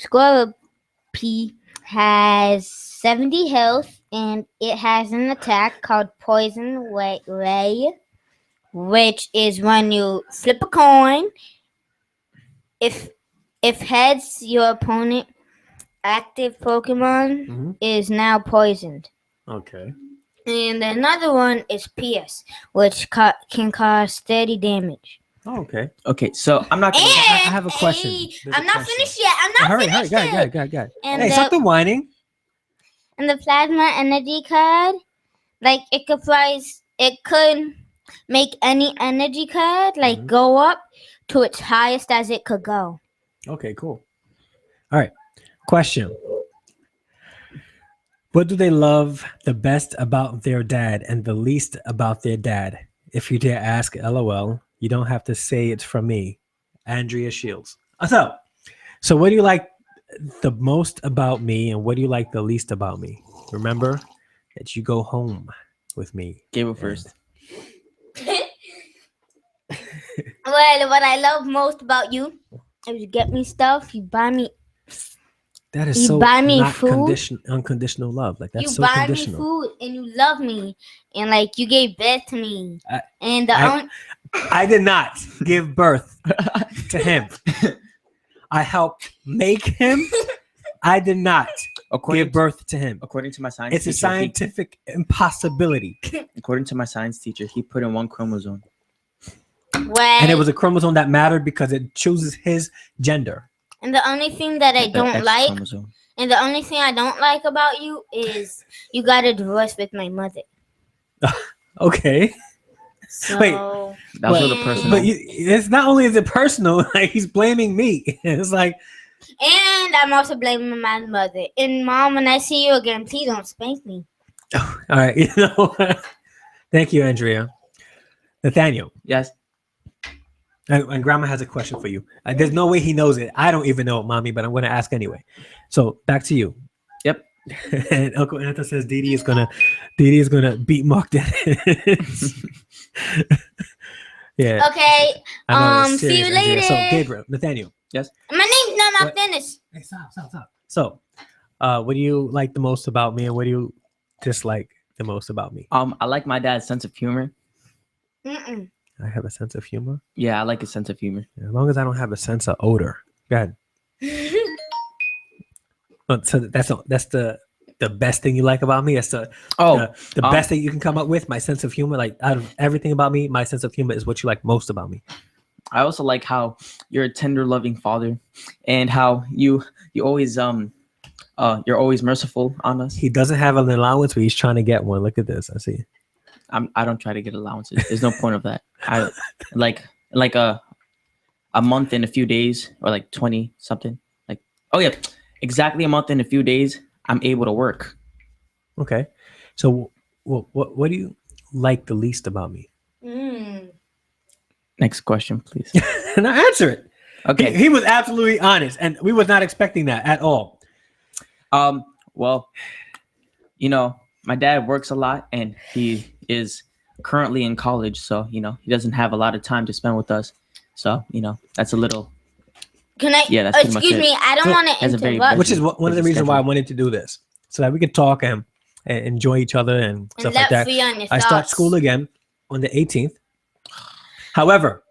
Speaker 3: Scorpy has 70 health, and it has an attack called Poison Ray, which is when you flip a coin. If heads, your opponent active Pokemon
Speaker 1: Mhm.
Speaker 3: is now poisoned.
Speaker 1: Okay.
Speaker 3: And another one is Pierce, which can cause 30 damage.
Speaker 1: Oh, okay.
Speaker 2: Okay, so I'm not
Speaker 3: And,
Speaker 2: gonna.
Speaker 1: I have a question.
Speaker 3: hey,
Speaker 1: There's a
Speaker 3: I'm not
Speaker 1: question.
Speaker 3: finished yet. I'm not
Speaker 1: hurry,
Speaker 3: finished
Speaker 1: go
Speaker 3: yet.
Speaker 1: ahead, go ahead.
Speaker 3: And
Speaker 1: Hey,
Speaker 3: the-
Speaker 1: stop the whining.
Speaker 3: And the plasma energy card, like it could make any energy card like
Speaker 1: Mhm.
Speaker 3: go up to its highest as it could go.
Speaker 1: Okay, cool. All right. Question. What do they love the best about their dad and the least about their dad? If you dare ask, LOL. You don't have to say it's from me. Andrea Shields. So what do you like the most about me and what do you like the least about me? Remember that you go home with me.
Speaker 2: Gabriel first.
Speaker 3: Well, what I love most about you is you get me stuff, you buy me,
Speaker 1: That is
Speaker 3: You
Speaker 1: so
Speaker 3: buy me
Speaker 1: not
Speaker 3: food?
Speaker 1: unconditional love. Like that's
Speaker 3: you
Speaker 1: so
Speaker 3: buy
Speaker 1: conditional.
Speaker 3: me food, and you love me, and like you gave birth to me, and
Speaker 1: I did not give birth to him. I helped make him. I did not.
Speaker 2: According
Speaker 1: give birth to him.
Speaker 2: according to my science
Speaker 1: It's a
Speaker 2: teacher,
Speaker 1: scientific impossibility.
Speaker 2: according to my science teacher, he put in one chromosome.
Speaker 3: Well,
Speaker 1: And it was a chromosome that mattered because it chooses his gender.
Speaker 3: and the only thing that I
Speaker 2: The
Speaker 3: don't
Speaker 2: X
Speaker 3: like,
Speaker 2: chromosome.
Speaker 3: and the only thing I don't like about you is you got a divorce with my mother.
Speaker 1: Okay.
Speaker 3: So,
Speaker 1: Wait.
Speaker 2: That was a
Speaker 3: But-
Speaker 2: little personal.
Speaker 1: But it's not only is it personal, like he's blaming me. It's like,
Speaker 3: and I'm also blaming my mother. And mom, when I see you again, please don't spank me.
Speaker 1: all right, you know. Thank you, Andrea. Nathaniel,
Speaker 2: Yes.
Speaker 1: and Grandma has a question for you. There's no way he knows it. I don't even know it, Mommy, but I'm going to ask anyway. So back to you.
Speaker 2: Yep.
Speaker 1: And Uncle Anthony says Didi is gonna beat Mark Dennis. Yeah.
Speaker 3: Okay.
Speaker 1: I know it's
Speaker 3: See you
Speaker 1: serious, Andrea. So
Speaker 3: later.
Speaker 1: Gabriel, Nathaniel.
Speaker 3: My name's not
Speaker 1: What?
Speaker 3: Mark Dennis.
Speaker 1: Hey, stop. So, what do you like the most about me, and what do you dislike the most about me?
Speaker 2: I like my dad's sense of humor.
Speaker 3: Mm-mm.
Speaker 1: I have a sense of humor.
Speaker 2: Yeah, I like his sense of humor.
Speaker 1: As long as I don't have a sense of odor. Go ahead. So that's the best thing you like about me. That's the best thing you can come up with. My sense of humor. Like out of everything about me, my sense of humor is what you like most about me.
Speaker 2: I also like how you're a tender, loving father, and how you always you're always merciful on us.
Speaker 1: He doesn't have an allowance, but he's trying to get one. Look at this. I see.
Speaker 2: I don't try to get allowances. There's no point of that. I like a month and a few days, or like 20 something. Like, oh yeah, exactly a month and a few days, I'm able to work.
Speaker 1: Okay. So, what do you like the least about me?
Speaker 2: Next question, please.
Speaker 1: And I answer it.
Speaker 2: Okay.
Speaker 1: He was absolutely honest, and we was not expecting that at all.
Speaker 2: Well, you know, my dad works a lot, and he is currently in college, so he doesn't have a lot of time to spend with us. So that's a little.
Speaker 3: Can I?
Speaker 2: Yeah, that's pretty much
Speaker 3: excuse
Speaker 2: it.
Speaker 3: me. I don't
Speaker 1: So-
Speaker 3: want
Speaker 2: Has
Speaker 3: to
Speaker 2: a very
Speaker 3: interrupt.
Speaker 1: Which is
Speaker 2: busy-
Speaker 1: one of the
Speaker 2: busy
Speaker 1: reasons why I
Speaker 2: schedule.
Speaker 1: wanted to do this, so that we could talk and enjoy each other and
Speaker 3: And
Speaker 1: stuff like
Speaker 3: let
Speaker 1: that.
Speaker 3: free on your
Speaker 1: I start
Speaker 3: thoughts.
Speaker 1: school again on the 18th. However,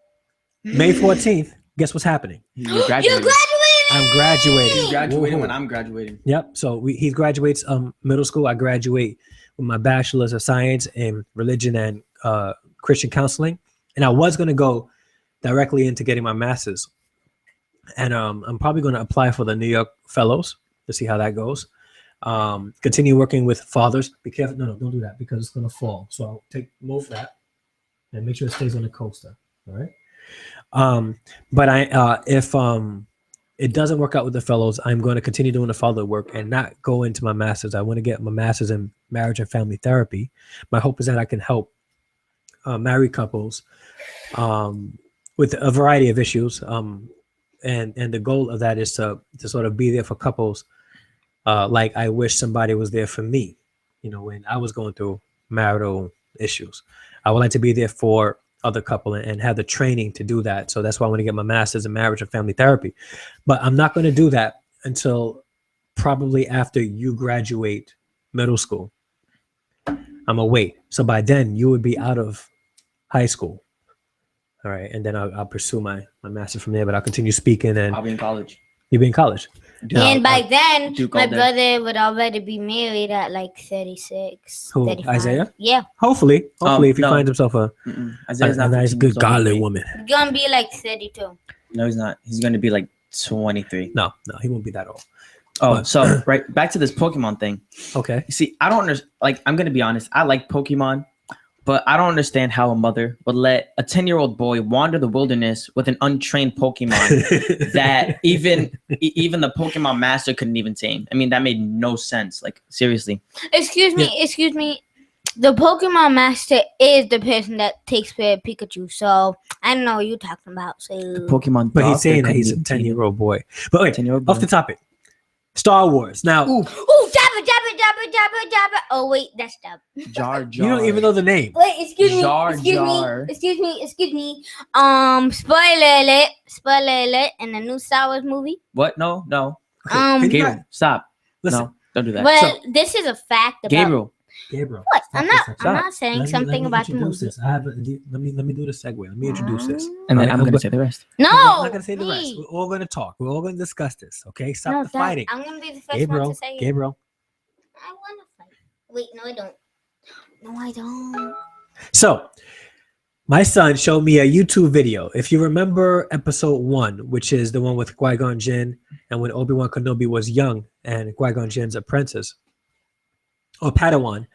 Speaker 1: May 14th, guess what's happening?
Speaker 2: You're
Speaker 3: You're
Speaker 2: graduating.
Speaker 3: graduating.
Speaker 1: I'm graduating.
Speaker 2: He's graduating
Speaker 1: Woohoo.
Speaker 2: when I'm graduating.
Speaker 1: Yep. So he graduates middle school. I graduate with my bachelor's of science in religion and Christian counseling. And I was going to go directly into getting my master's. And I'm probably going to apply for the New York Fellows to see how that goes. Continue working with fathers. Be careful. No, don't do that because it's going to fall. So I'll move that and make sure it stays on the coaster. All right. But if it doesn't work out with the fellows, I'm going to continue doing the father work and not go into my master's. I want to get my master's in marriage and family therapy. My hope is that I can help married couples with a variety of issues. And the goal of that is to sort of be there for couples. Like I wish somebody was there for me, when I was going through marital issues. I would like to be there for other couple and have the training to do that. So that's why I want to get my master's in marriage and family therapy. But I'm not going to do that until probably after you graduate middle school. I'm gonna wait. So by then you would be out of high school. All right. And then I'll pursue my master's from there, but I'll continue speaking and
Speaker 2: I'll be in college.
Speaker 1: you'll be in college.
Speaker 3: And by then,
Speaker 2: Duke
Speaker 3: my
Speaker 2: all day.
Speaker 3: brother would already be married at like 36.
Speaker 1: Who,
Speaker 3: 35.
Speaker 1: Isaiah?
Speaker 3: Yeah.
Speaker 1: Hopefully if he
Speaker 2: no.
Speaker 1: finds himself a
Speaker 2: Isaiah's not
Speaker 1: nice,
Speaker 2: 15
Speaker 1: good,
Speaker 2: years older than
Speaker 1: godly
Speaker 2: me.
Speaker 1: woman.
Speaker 3: He's gonna be like 32.
Speaker 2: No, he's not. He's going to be like 23.
Speaker 1: No, he won't be that old.
Speaker 2: Oh,
Speaker 1: But-
Speaker 2: so right back to this Pokemon thing.
Speaker 1: Okay.
Speaker 2: You see, I don't understand. Like, I'm going to be honest. I like Pokemon, but I don't understand how a mother would let a 10-year-old boy wander the wilderness with an untrained Pokemon that even the Pokemon master couldn't even tame. I mean, that made no sense. Like, seriously.
Speaker 3: Excuse me. The Pokemon Master is the person that takes care of Pikachu. So I don't know what you're talking about. So
Speaker 2: Pokemon.
Speaker 1: But he's
Speaker 2: doctor
Speaker 1: saying that
Speaker 2: couldn't
Speaker 1: he's a
Speaker 2: even tame him.
Speaker 1: 10-year-old boy. But wait,
Speaker 2: 10-year-old
Speaker 1: off
Speaker 2: boy.
Speaker 1: the topic. Star Wars. Now,
Speaker 3: Ooh, Jabba. Oh wait, that's Jabba.
Speaker 2: Jar Jar.
Speaker 1: you don't even know the name.
Speaker 3: Wait, excuse me.
Speaker 2: Jar
Speaker 3: Excuse
Speaker 2: Jar.
Speaker 3: me. Excuse me. Spoiler alert in the new Star Wars movie.
Speaker 2: What? No.
Speaker 1: Okay, can you
Speaker 2: Gabriel,
Speaker 1: guys-
Speaker 2: stop.
Speaker 1: Listen,
Speaker 2: No, don't do that.
Speaker 3: Well, this is a fact about
Speaker 2: Gabriel.
Speaker 1: Gabriel.
Speaker 3: what?
Speaker 1: stop
Speaker 3: I'm
Speaker 1: this.
Speaker 3: not
Speaker 2: Stop.
Speaker 3: saying
Speaker 1: Let
Speaker 3: something
Speaker 1: me
Speaker 3: about the
Speaker 1: introduce
Speaker 3: movie.
Speaker 1: this. Let me do the segue. Let me introduce this.
Speaker 2: And then
Speaker 1: Alright,
Speaker 2: I'm going to say the rest.
Speaker 3: No,
Speaker 1: I'm not gonna say the rest.
Speaker 3: me.
Speaker 1: We're all gonna talk. We're all gonna discuss this. Okay, stop
Speaker 3: No,
Speaker 1: the
Speaker 3: Dad,
Speaker 1: fighting.
Speaker 3: I'm gonna be the first one
Speaker 1: Gabriel,
Speaker 3: to say it.
Speaker 1: Gabriel,
Speaker 3: I want to fight. Wait, no, I don't. No, I don't.
Speaker 1: So, my son showed me a YouTube video. If you remember episode 1, which is the one with Qui-Gon Jinn and when Obi-Wan Kenobi was young and Qui-Gon Jinn's apprentice or Padawan,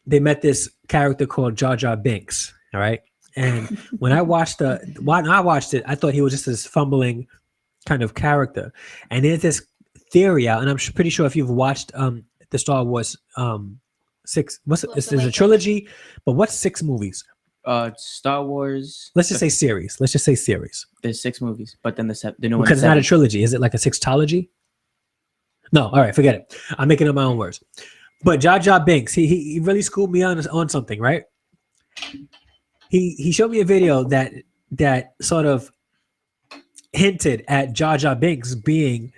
Speaker 1: they met this character called Jar Jar Binks. All right. And when I watched it, I thought he was just this fumbling kind of character. And there's this theory out, and I'm pretty sure if you've watched the Star Wars 6, there's a trilogy, but what's 6 movies?
Speaker 2: Star Wars.
Speaker 1: Let's just say series.
Speaker 2: There's 6 movies, but then the new one.
Speaker 1: Because it's not a trilogy. Is it like a sextology? No. All right, forget it. I'm making up my own words. But Jar Jar Binks, he really schooled me on something, right? He showed me a video that sort of hinted at Jar Jar Binks being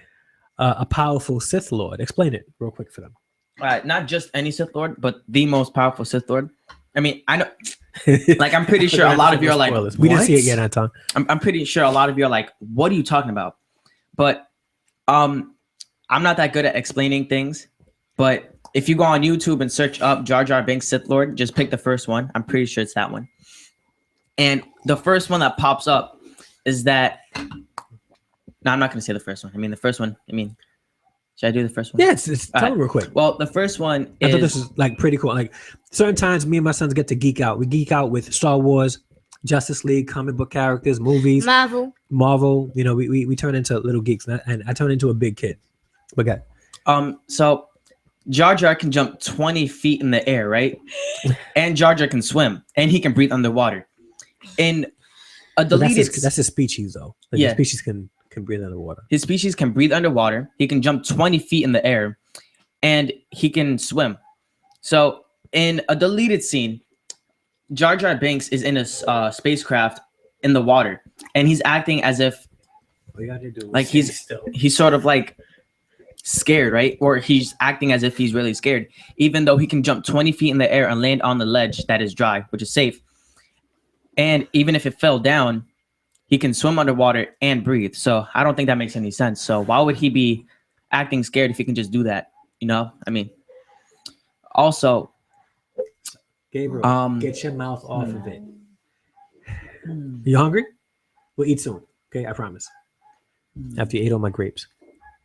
Speaker 1: a powerful Sith Lord. Explain it real quick for them.
Speaker 2: Not just any Sith Lord, but the most powerful Sith Lord. I mean, I know. Like, I'm pretty sure a lot of you are like,
Speaker 1: spoilers. We didn't see it yet, Anton.
Speaker 2: I'm pretty sure a lot of you are like, what are you talking about? But I'm not that good at explaining things. But if you go on YouTube and search up Jar Jar Binks Sith Lord, just pick the first one. I'm pretty sure it's that one. And the first one that pops up is that. No, I'm not going to say the first one. I mean, the first one. Should I do the first one?
Speaker 1: Yes, tell them real quick.
Speaker 2: Well, the first one
Speaker 1: I thought this was like pretty cool. Like certain times, me and my sons get to geek out. We geek out with Star Wars, Justice League, comic book characters, movies, Marvel. You know, we turn into little geeks, and I turn into a big kid. But go.
Speaker 2: So Jar Jar can jump 20 feet in the air, right? And Jar Jar can swim, and he can breathe underwater. In a deleted,
Speaker 1: that's his species, though. Like,
Speaker 2: yeah,
Speaker 1: his species can breathe underwater.
Speaker 2: His species can breathe underwater. He can jump 20 feet in the air, and he can swim. So in a deleted scene, Jar Jar Binks is in a spacecraft in the water, and he's acting as if like he's sort of like scared, right? Or he's acting as if he's really scared, even though he can jump 20 feet in the air and land on the ledge that is dry, which is safe. And even if it fell down, he can swim underwater and breathe. So I don't think that makes any sense. So why would he be acting scared if he can just do that? You know, I mean, also,
Speaker 1: Gabriel, get your mouth off of it. You hungry? We'll eat soon. Okay, I promise. After you ate all my grapes.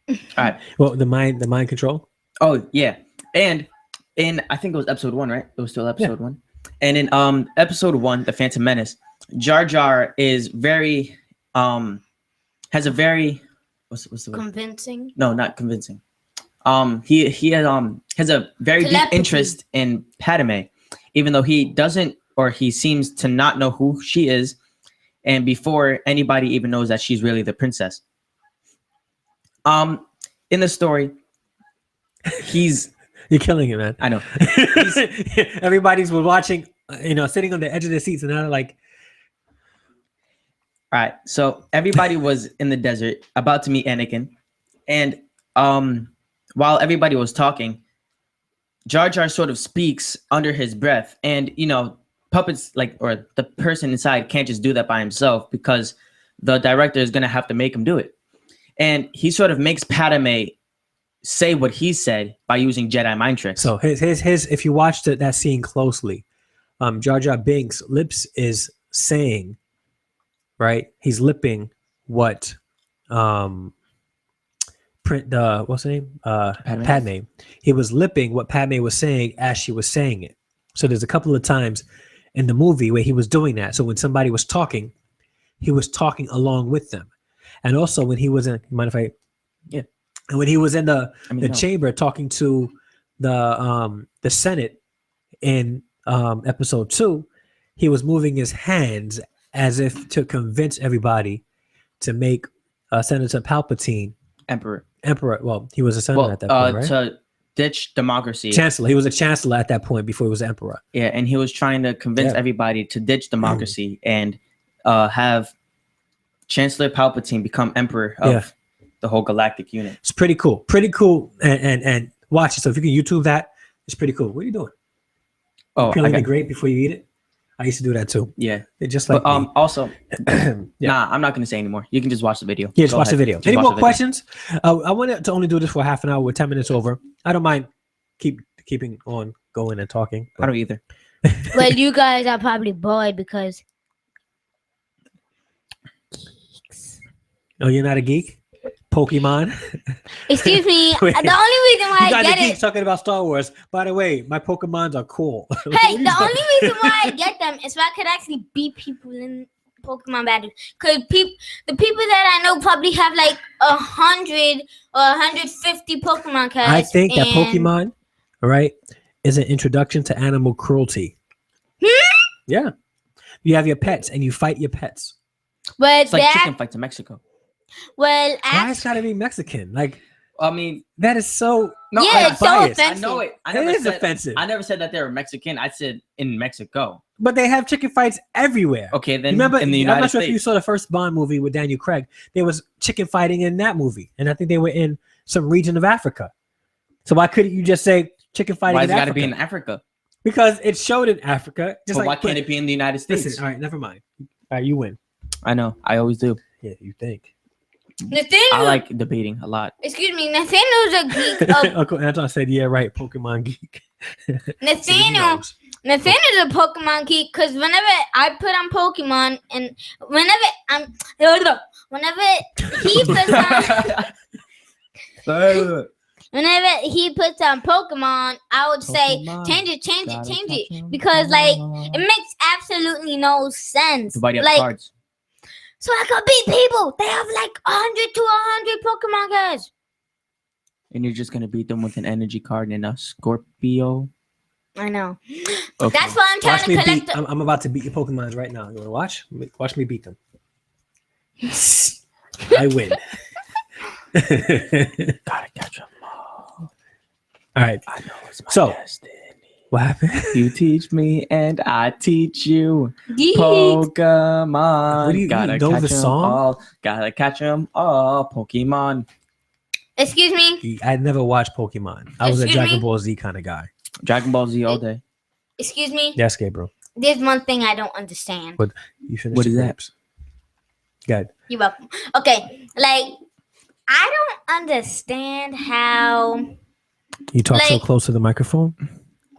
Speaker 2: All right.
Speaker 1: Well, the mind control.
Speaker 2: Oh yeah, and in I think it was episode 1, right? It was still episode 1. And in episode 1, The Phantom Menace, Jar Jar is very has a very what's the word?
Speaker 3: Convincing?
Speaker 2: No, not convincing. He has a very deep interest in Padme, even though he doesn't, or he seems to not know who she is, and before anybody even knows that she's really the princess. In the story,
Speaker 1: you're killing it, man.
Speaker 2: I know.
Speaker 1: Everybody's watching, sitting on the edge of their seats, and they're like,
Speaker 2: all right. So everybody was in the desert about to meet Anakin, and while everybody was talking, Jar Jar sort of speaks under his breath, and puppets or the person inside can't just do that by himself because the director is gonna have to make him do it. And he sort of makes Padme say what he said by using Jedi mind tricks.
Speaker 1: So his if you watched that scene closely, Jar Jar Binks' lips is saying, right? He's lipping what what's her name? Padme. He was lipping what Padme was saying as she was saying it. So there's a couple of times in the movie where he was doing that. So when somebody was talking, he was talking along with them. And also when he was in, mind if I?
Speaker 2: Yeah.
Speaker 1: And when he was in the chamber talking to the Senate in episode 2, he was moving his hands as if to convince everybody to make Senator Palpatine
Speaker 2: Emperor.
Speaker 1: Well, he was a senator at that point, right?
Speaker 2: To ditch democracy.
Speaker 1: Chancellor. He was a chancellor at that point before he was emperor.
Speaker 2: Yeah, and he was trying to convince everybody to ditch democracy and have Chancellor Palpatine become emperor of the whole galactic unit.
Speaker 1: It's pretty cool. And watch it. So if you can YouTube that, it's pretty cool. What are you doing?
Speaker 2: Oh,
Speaker 1: peeling the grape before you eat it? I used to do that too.
Speaker 2: Yeah.
Speaker 1: They're just like
Speaker 2: But
Speaker 1: me.
Speaker 2: also,
Speaker 1: Yeah.
Speaker 2: nah, I'm not gonna say anymore. You can just watch the video.
Speaker 1: Yeah, just
Speaker 2: Go
Speaker 1: watch the
Speaker 2: ahead.
Speaker 1: video.
Speaker 2: Just
Speaker 1: Any
Speaker 2: watch
Speaker 1: more
Speaker 2: the video.
Speaker 1: questions? I wanted to only do this for half an hour. We're 10 minutes over. I don't mind keeping on going and talking.
Speaker 2: I don't either.
Speaker 3: Well, you guys are probably bored because
Speaker 1: Oh, you're not a geek? Pokemon?
Speaker 3: excuse me.
Speaker 1: Wait.
Speaker 3: The only reason why
Speaker 1: You
Speaker 3: I
Speaker 1: guys are
Speaker 3: get
Speaker 1: geeks
Speaker 3: it.
Speaker 1: talking about Star Wars. By the way, my Pokemons are cool.
Speaker 3: Hey, the only reason why I get them is so I could actually beat people in Pokemon battles. Cause the people that I know probably have like 100 or 150 Pokemon cards.
Speaker 1: I think that
Speaker 3: and-
Speaker 1: Pokemon, right, is an introduction to animal cruelty. Yeah. You have your pets and you fight your pets.
Speaker 3: But
Speaker 2: It's like
Speaker 3: that,
Speaker 2: chicken fights in Mexico.
Speaker 3: well,
Speaker 1: Why
Speaker 3: actually,
Speaker 1: it's gotta be Mexican? Like,
Speaker 2: I mean,
Speaker 1: that is so
Speaker 2: no,
Speaker 3: Yeah,
Speaker 2: I,
Speaker 3: it's so
Speaker 1: biased.
Speaker 2: I
Speaker 3: offensive.
Speaker 2: know it. I
Speaker 1: It
Speaker 2: never
Speaker 1: is
Speaker 2: said,
Speaker 1: offensive.
Speaker 2: I never said that they were Mexican. I said in Mexico.
Speaker 1: But they have chicken fights everywhere.
Speaker 2: Okay, then
Speaker 1: Remember,
Speaker 2: in the
Speaker 1: I'm
Speaker 2: United
Speaker 1: not sure if you
Speaker 2: States.
Speaker 1: saw the first Bond movie with Daniel Craig. There was chicken fighting in that movie, and I think they were in some region of Africa. So why couldn't you just say chicken fighting
Speaker 2: Why
Speaker 1: in
Speaker 2: has it got
Speaker 1: Africa?
Speaker 2: to be in Africa?
Speaker 1: Because it showed in Africa. Just
Speaker 2: But why
Speaker 1: like,
Speaker 2: can't it be in the United States?
Speaker 1: Listen, all right, never mind. All right, you win.
Speaker 2: I know. I always do.
Speaker 1: Yeah, you think.
Speaker 3: Nathaniel,
Speaker 2: I like debating a lot.
Speaker 3: excuse me, Nathaniel's a geek.
Speaker 1: Uncle Anton said, "Yeah, right, Pokemon geek." So he
Speaker 3: Nathaniel,
Speaker 1: knows.
Speaker 3: Nathaniel's a Pokemon geek because whenever I put on Pokemon and whenever he puts on whenever he puts on Pokemon, I would say
Speaker 2: Pokemon,
Speaker 3: change it
Speaker 2: gotta catch 'em
Speaker 3: because like
Speaker 2: all.
Speaker 3: it makes absolutely no sense.
Speaker 2: Everybody have
Speaker 3: Like
Speaker 2: cards.
Speaker 3: so I could beat people. They have like 100 to 100 Pokemon cards.
Speaker 2: And you're just gonna beat them with an energy card and a Scorpio.
Speaker 3: I know.
Speaker 2: Okay.
Speaker 3: That's why I'm trying
Speaker 1: Watch
Speaker 3: to
Speaker 1: me
Speaker 3: collect.
Speaker 1: beat. I'm about to beat your Pokemons right now. You want to watch? Watch me beat them. I win.
Speaker 2: Gotta catch them all.
Speaker 1: All right.
Speaker 2: I know it's my
Speaker 1: So-
Speaker 2: destiny.
Speaker 1: What happened?
Speaker 2: You teach me and I teach you.
Speaker 3: Geek.
Speaker 2: Pokemon.
Speaker 1: What do you
Speaker 2: gotta
Speaker 1: know
Speaker 2: catch
Speaker 1: the
Speaker 2: 'em
Speaker 1: song?
Speaker 2: all. Gotta catch them all. Pokemon.
Speaker 3: Excuse me.
Speaker 1: I never watched Pokemon. I was a
Speaker 3: Excuse
Speaker 1: Dragon
Speaker 3: me?
Speaker 1: Ball Z kind of guy.
Speaker 2: Dragon Ball Z all day.
Speaker 3: Excuse me.
Speaker 1: Yes, Gabriel.
Speaker 3: There's one thing I don't understand.
Speaker 1: You finished
Speaker 2: What
Speaker 1: the
Speaker 2: is that?
Speaker 1: grapes. Good.
Speaker 3: You're welcome. Okay, like I don't understand how.
Speaker 1: You talk so
Speaker 3: Like-
Speaker 1: close to the microphone.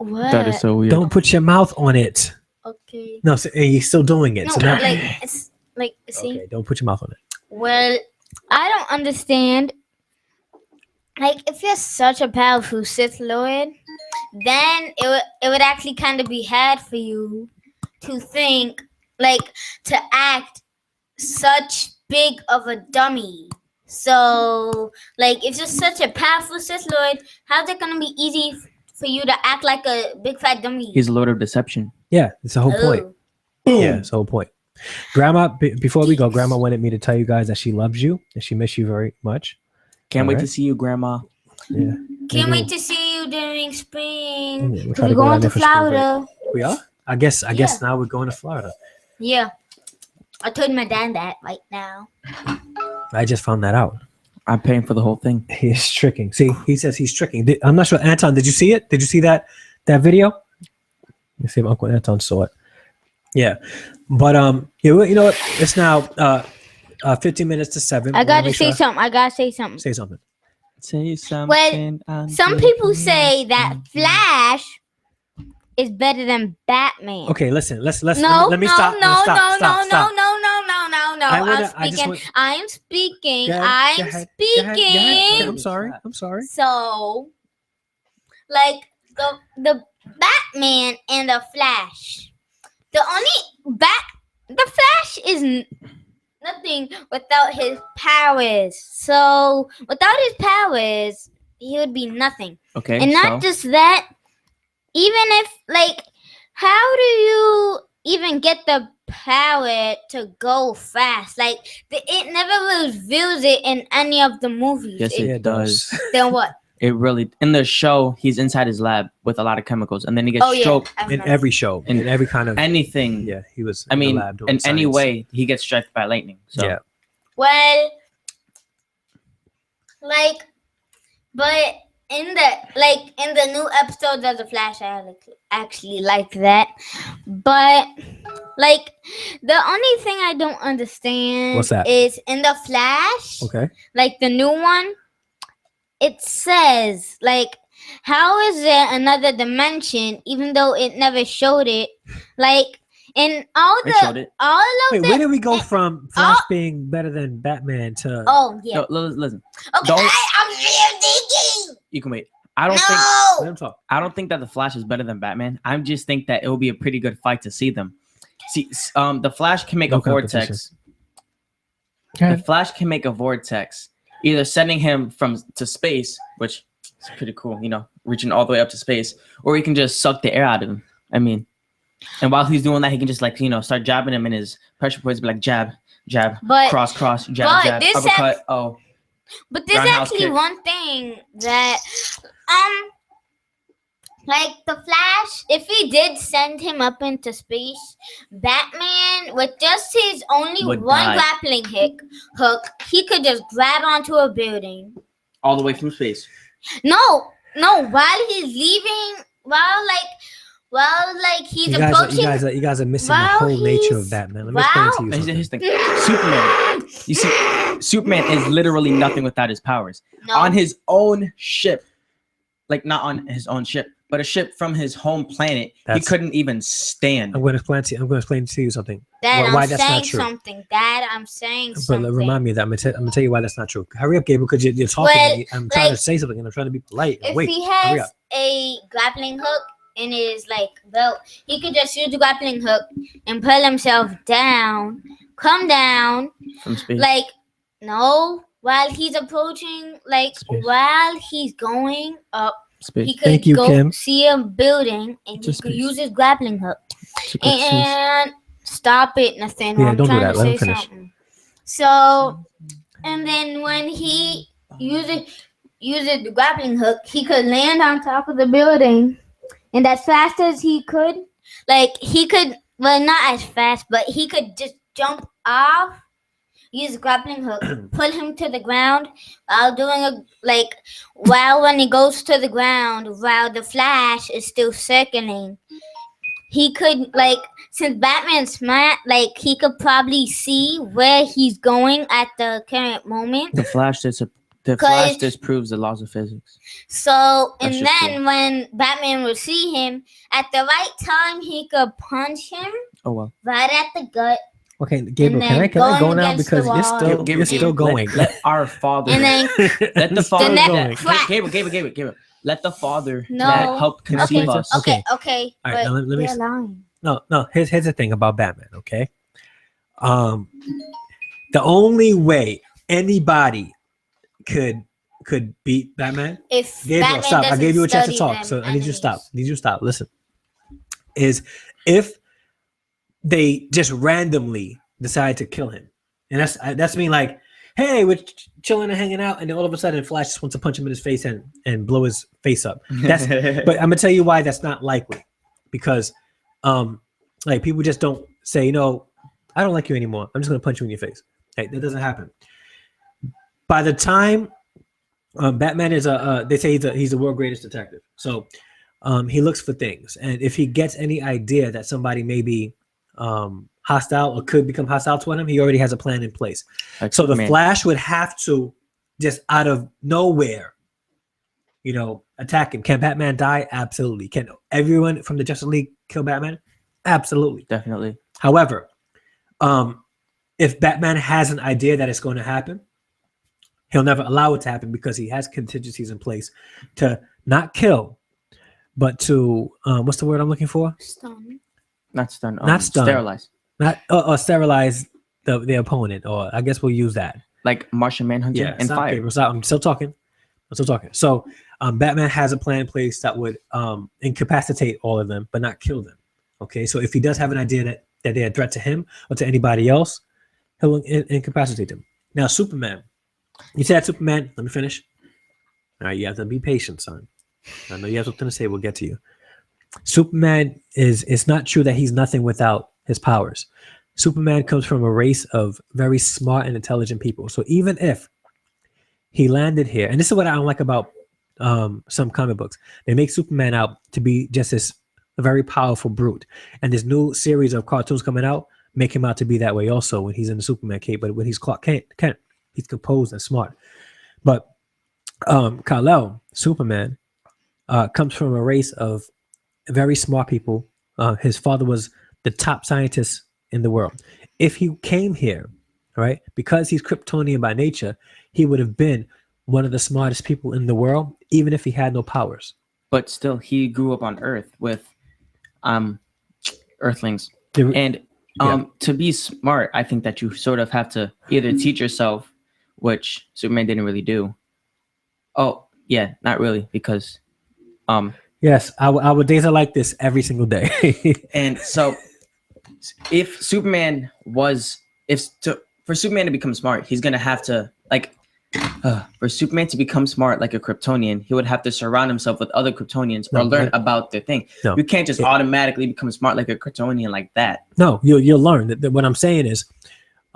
Speaker 3: What?
Speaker 2: That is so weird.
Speaker 1: Don't put your mouth on it.
Speaker 3: Okay.
Speaker 1: No, so, and you're still doing it.
Speaker 3: No,
Speaker 1: so now,
Speaker 3: like it's like see.
Speaker 1: okay, don't put your mouth on it.
Speaker 3: Well, I don't understand. Like, if you're such a powerful Sith Lord, then it would actually kind of be hard for you to think, like, to act such big of a dummy. So, like, if you're such a powerful Sith Lord, how's it gonna be easy for you to act like a big fat dummy?
Speaker 2: He's a Lord of Deception.
Speaker 1: Yeah, it's the whole point.
Speaker 3: Oh.
Speaker 1: Yeah, it's the whole point. Grandma, before we go, Grandma wanted me to tell you guys that she loves you and she misses you very much.
Speaker 2: Can't wait
Speaker 1: Alright.
Speaker 2: to see you, Grandma.
Speaker 1: Yeah.
Speaker 3: Can't
Speaker 1: Maybe
Speaker 3: wait to see you during spring.
Speaker 1: Yeah, we'll
Speaker 3: 'Cause
Speaker 1: try to
Speaker 3: we're
Speaker 1: go down
Speaker 3: going
Speaker 1: there
Speaker 3: to
Speaker 1: for spring break.
Speaker 3: Florida.
Speaker 1: We are? I guess now we're going to Florida.
Speaker 3: Yeah. I told my dad that right now.
Speaker 1: I just found that out.
Speaker 2: I'm paying for the whole thing.
Speaker 1: He's tricking. See, he says he's tricking. I'm not sure. Anton, did you see it? Did you see that video? Let me see if Uncle Anton saw it. Yeah. But yeah, well, you know what? It's now 15 minutes to 7.
Speaker 3: I
Speaker 1: Wanna
Speaker 3: gotta
Speaker 1: make
Speaker 3: say
Speaker 1: sure-
Speaker 3: something. I gotta say something.
Speaker 1: Say something.
Speaker 2: Say something.
Speaker 3: Some people say that Flash is better than Batman.
Speaker 1: Okay, listen. Let's
Speaker 3: No,
Speaker 1: let me
Speaker 3: no,
Speaker 1: stop.
Speaker 3: no,
Speaker 1: Let's stop,
Speaker 3: no,
Speaker 1: stop,
Speaker 3: no,
Speaker 1: stop.
Speaker 3: no.
Speaker 1: I wanna- I just
Speaker 3: I'm speaking.
Speaker 1: Go ahead,
Speaker 3: I'm
Speaker 1: go ahead,
Speaker 3: speaking.
Speaker 1: go ahead. I'm sorry. I'm sorry.
Speaker 3: So, like the Batman and the Flash, the Flash is nothing without his powers. So without his powers, he would be nothing.
Speaker 2: Okay.
Speaker 3: And not just that, even if like, how do you even get the power to go fast? Like it never reveals it in any of the movies.
Speaker 2: Yes, it does.
Speaker 3: Then what?
Speaker 2: It really in the show he's inside his lab with a lot of chemicals and then he gets stroked.
Speaker 3: I
Speaker 1: In
Speaker 3: remember.
Speaker 1: every show, in every kind of
Speaker 2: Anything.
Speaker 1: yeah, he was.
Speaker 2: I
Speaker 1: in the
Speaker 2: mean,
Speaker 1: lab doing
Speaker 2: in any
Speaker 1: science.
Speaker 2: way he gets struck by lightning. So
Speaker 1: Yeah.
Speaker 3: Well, like, but in the new episodes of the Flash, I actually like that, but like the only thing I don't understand
Speaker 1: What's that?
Speaker 3: is in the Flash,
Speaker 1: Okay.
Speaker 3: like the new one, it says like how is there another dimension even though it never showed it, like in all
Speaker 2: It showed
Speaker 3: the
Speaker 2: it.
Speaker 3: all of
Speaker 1: Wait,
Speaker 3: the
Speaker 1: where did we go from Flash being better than Batman to?
Speaker 3: oh yeah
Speaker 2: No, listen.
Speaker 3: okay
Speaker 2: don't-
Speaker 3: I'm still thinking
Speaker 2: You can wait. I don't
Speaker 1: Let
Speaker 3: no
Speaker 1: him talk.
Speaker 2: think that the Flash is better than Batman. I just think that it will be a pretty good fight to see them. See, the Flash can make
Speaker 1: No
Speaker 2: a vortex.
Speaker 1: Okay.
Speaker 2: The Flash can make a vortex, either sending him to space, which is pretty cool, reaching all the way up to space, or he can just suck the air out of him. I mean, and while he's doing that, he can just start jabbing him in his pressure points, be like jab, jab,
Speaker 3: But-
Speaker 2: cross, jab,
Speaker 3: but
Speaker 2: jab,
Speaker 3: this
Speaker 2: uppercut. Oh,
Speaker 3: But there's
Speaker 2: Roundhouse
Speaker 3: actually
Speaker 2: kick.
Speaker 3: one thing that like the Flash, if he did send him up into space, Batman with just his only
Speaker 2: Would
Speaker 3: one
Speaker 2: die.
Speaker 3: grappling hook, he could just grab onto a building.
Speaker 2: all the way from space.
Speaker 3: No, while he's leaving, while he's
Speaker 1: You guys,
Speaker 3: approaching.
Speaker 1: you guys are missing the
Speaker 3: While
Speaker 1: whole nature of
Speaker 3: he's-
Speaker 1: Batman. Let me explain to you
Speaker 2: Here's
Speaker 1: something.
Speaker 2: the thing. Superman. You see, Superman is literally nothing without his powers.
Speaker 3: No,
Speaker 2: On his own ship, like not on his own ship, but a ship from his home planet, he
Speaker 1: That's-
Speaker 2: couldn't even stand.
Speaker 1: I'm going to explain to you something.
Speaker 3: Dad,
Speaker 1: why
Speaker 3: I'm
Speaker 1: that's not
Speaker 3: saying
Speaker 1: true.
Speaker 3: something. Dad, I'm saying
Speaker 1: But
Speaker 3: something.
Speaker 1: remind me of that. I'm gonna tell you why that's not true. Hurry up, Gabriel, because you're talking.
Speaker 3: Well,
Speaker 1: and I'm trying to
Speaker 3: like,
Speaker 1: say something, and I'm trying to be polite.
Speaker 3: If
Speaker 1: Wait,
Speaker 3: he
Speaker 1: hurry
Speaker 3: has
Speaker 1: up.
Speaker 3: a grappling hook in his belt, he could just use the grappling hook and pull himself down, come down,
Speaker 2: From space.
Speaker 3: no, while he's approaching,
Speaker 1: Space.
Speaker 3: while he's going up,
Speaker 2: Space.
Speaker 3: he could
Speaker 1: Thank you,
Speaker 3: go
Speaker 1: Kim.
Speaker 3: see a building and he
Speaker 2: Just
Speaker 3: could
Speaker 2: space.
Speaker 3: use his grappling hook
Speaker 2: Super space.
Speaker 3: and stop it, Nathaniel.
Speaker 1: Yeah,
Speaker 3: I'm
Speaker 1: don't do
Speaker 3: trying
Speaker 1: that.
Speaker 3: to
Speaker 1: Let
Speaker 3: say
Speaker 1: him finish.
Speaker 3: something. So, and then when he uses the grappling hook, he could land on top of the building, and as fast as he could, well, not as fast, but he could just jump off, use the grappling hook, pull him to the ground while doing while when he goes to the ground, while the Flash is still circling. He could since Batman's smart, he could probably see where he's going at the current moment.
Speaker 2: The Flash disproves the laws of physics.
Speaker 3: So, and
Speaker 2: That's just
Speaker 3: then when Batman would see him at the right time, he could punch him
Speaker 2: Oh well.
Speaker 3: right at the gut,
Speaker 1: Okay, Gabriel,
Speaker 3: and
Speaker 1: can I
Speaker 3: then
Speaker 1: go
Speaker 3: going
Speaker 1: now
Speaker 3: against
Speaker 1: because
Speaker 3: the
Speaker 1: you're
Speaker 3: wall.
Speaker 1: still
Speaker 2: Gabriel,
Speaker 1: you're still going.
Speaker 2: Let our father.
Speaker 3: and then
Speaker 2: Let the
Speaker 1: You're
Speaker 2: father.
Speaker 1: still
Speaker 3: neck
Speaker 1: going.
Speaker 3: crack.
Speaker 2: Gabriel. Let the father
Speaker 3: No.
Speaker 2: that helped
Speaker 1: Can I
Speaker 2: conceive
Speaker 1: explain
Speaker 2: us.
Speaker 1: something?
Speaker 3: okay.
Speaker 1: All right,
Speaker 3: but
Speaker 1: now let me.
Speaker 3: you're lying.
Speaker 1: No. Here's the thing about Batman. Okay, the only way anybody could beat Batman.
Speaker 3: If
Speaker 1: Gabriel,
Speaker 3: Batman
Speaker 1: stop! I
Speaker 3: doesn't
Speaker 1: gave you a chance to
Speaker 3: study
Speaker 1: talk,
Speaker 3: them
Speaker 1: so I need you to stop.
Speaker 3: enemies.
Speaker 1: Need you to stop. Listen, is if they just randomly decide to kill him, and that's me like, hey, we're chilling and hanging out, and then all of a sudden Flash just wants to punch him in his face and blow his face up. That's but I'm gonna tell you why that's not likely, because people just don't say, I don't like you anymore. I'm just gonna punch you in your face. Hey, that doesn't happen. By the time Batman is they say he's the world's greatest detective. So he looks for things, and if he gets any idea that somebody may be hostile or could become hostile to him, he already has a plan in place.
Speaker 2: Like
Speaker 1: So the
Speaker 2: Superman.
Speaker 1: Flash would have to just out of nowhere, attack him. Can Batman die? Absolutely. Can everyone from the Justice League kill Batman? Absolutely.
Speaker 2: Definitely.
Speaker 1: However, if Batman has an idea that it's going to happen, he'll never allow it to happen because he has contingencies in place to not kill, but to what's the word I'm looking for?
Speaker 3: Stun.
Speaker 2: Not stun.
Speaker 1: Not stun.
Speaker 2: Sterilize.
Speaker 1: Not sterilize the opponent, or I guess we'll use that.
Speaker 2: Like Martian Manhunter and
Speaker 1: stop,
Speaker 2: fire.
Speaker 1: Gabriel, stop. I'm still talking. So Batman has a plan in place that would incapacitate all of them, but not kill them. Okay, so if he does have an idea that they're a threat to him or to anybody else, he'll incapacitate them. Now, Superman. You said Superman. Let me finish. All right, you have to be patient, son. I know you have something to say. We'll get to you. Superman it's not true that he's nothing without his powers. Superman comes from a race of very smart and intelligent people. So even if he landed here, and this is what I don't like about some comic books. They make Superman out to be just this very powerful brute. And this new series of cartoons coming out make him out to be that way also when he's in the Superman cape. But when he's Clark Kent, he's composed and smart. But Kal-El, Superman, comes from a race of very smart people. His father was the top scientist in the world. If he came here, right, because he's Kryptonian by nature, he would have been one of the smartest people in the world, even if he had no powers.
Speaker 2: But still, he grew up on Earth with Earthlings. And to be smart, I think that you sort of have to either teach yourself, which Superman didn't really do. Oh, yeah, not really, because
Speaker 1: yes, our days are like this every single day.
Speaker 2: And so if Superman was for Superman to become smart, he's gonna have to for Superman to become smart like a Kryptonian, he would have to surround himself with other Kryptonians or learn about their thing. No, you can't just automatically become smart like a Kryptonian like that. No,
Speaker 1: you'll learn that what I'm saying is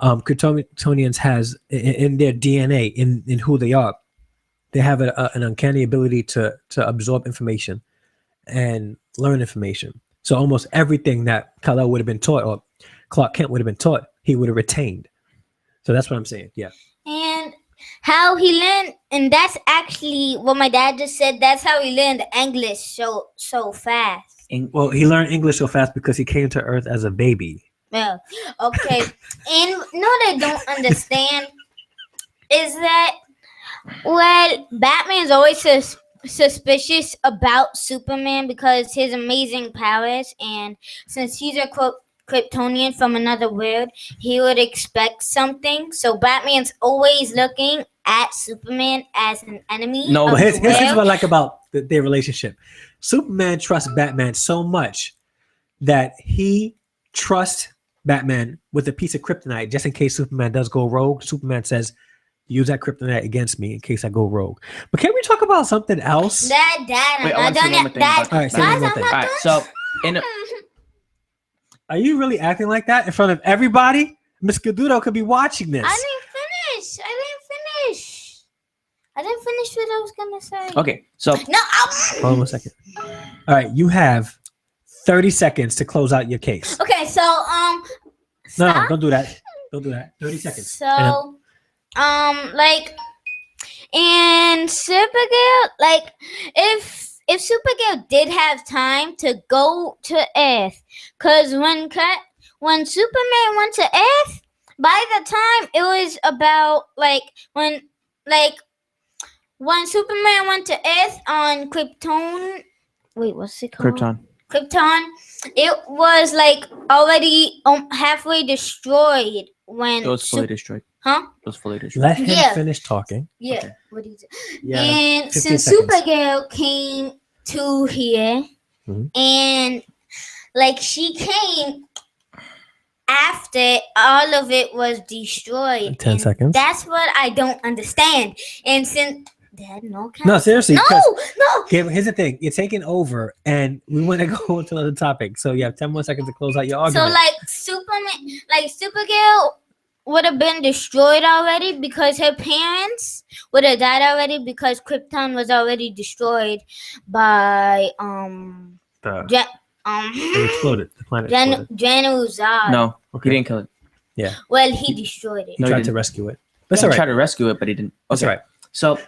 Speaker 1: Kryptonians has in their DNA, in who they are, they have an uncanny ability to absorb information and learn information. So almost everything that Kal-El would have been taught, or Clark Kent would have been taught, he would have retained. So that's what I'm saying. Yeah.
Speaker 3: And how he learned, and that's actually what my dad just said. That's how he learned English so fast.
Speaker 1: Well, he learned English so fast because he came to Earth as a baby.
Speaker 3: Yeah. Okay. And what I don't understand is that, well, Batman's always suspicious about Superman because his amazing powers, and since he's a Kryptonian from another world, he would expect something. So Batman's always looking at Superman as an enemy.
Speaker 1: No, but here's what I like about their relationship. Superman trusts Batman so much that he trusts Batman with a piece of kryptonite just in case Superman does go rogue. Superman says, use that kryptonite against me in case I go rogue. But can we talk about something else?
Speaker 3: I'm not done yet.
Speaker 1: All right,
Speaker 2: so
Speaker 1: are you really acting like that in front of everybody? Miss Caduto could be watching this.
Speaker 3: I didn't finish what I was gonna say.
Speaker 2: Okay, so
Speaker 3: no.
Speaker 1: Hold on a second. All right, you have 30 seconds to close out your case.
Speaker 3: Okay, so
Speaker 1: No, don't do that. Don't do that. 30 seconds.
Speaker 3: So and Supergirl, if Supergirl did have time to go to Earth, because when Superman went to Earth, by the time it was about when Superman went to Earth on Krypton, wait, what's it called? Krypton. It was already halfway destroyed when
Speaker 2: it was fully destroyed.
Speaker 3: Huh?
Speaker 2: It was fully destroyed.
Speaker 1: Let him finish talking.
Speaker 3: Yeah.
Speaker 2: Okay.
Speaker 3: What is it?
Speaker 1: Yeah.
Speaker 3: And since
Speaker 1: seconds.
Speaker 3: Supergirl came to here, and she came after all of it was destroyed.
Speaker 1: 10 seconds.
Speaker 3: That's what I don't understand. And since Dad,
Speaker 1: no, seriously.
Speaker 3: No.
Speaker 1: Here's the thing. You're taking over, and we want to go into another topic. So you have 10 more seconds to close out your argument.
Speaker 3: So Supergirl would have been destroyed already because her parents would have died already because Krypton was already destroyed by
Speaker 1: it exploded. The planet exploded.
Speaker 3: Januzaj.
Speaker 2: No, he didn't kill it.
Speaker 1: Yeah.
Speaker 3: Well, he destroyed it.
Speaker 1: He tried to rescue it. That's
Speaker 2: He
Speaker 1: all right.
Speaker 2: tried to rescue it, but he didn't. Okay.
Speaker 1: That's all right.
Speaker 2: So,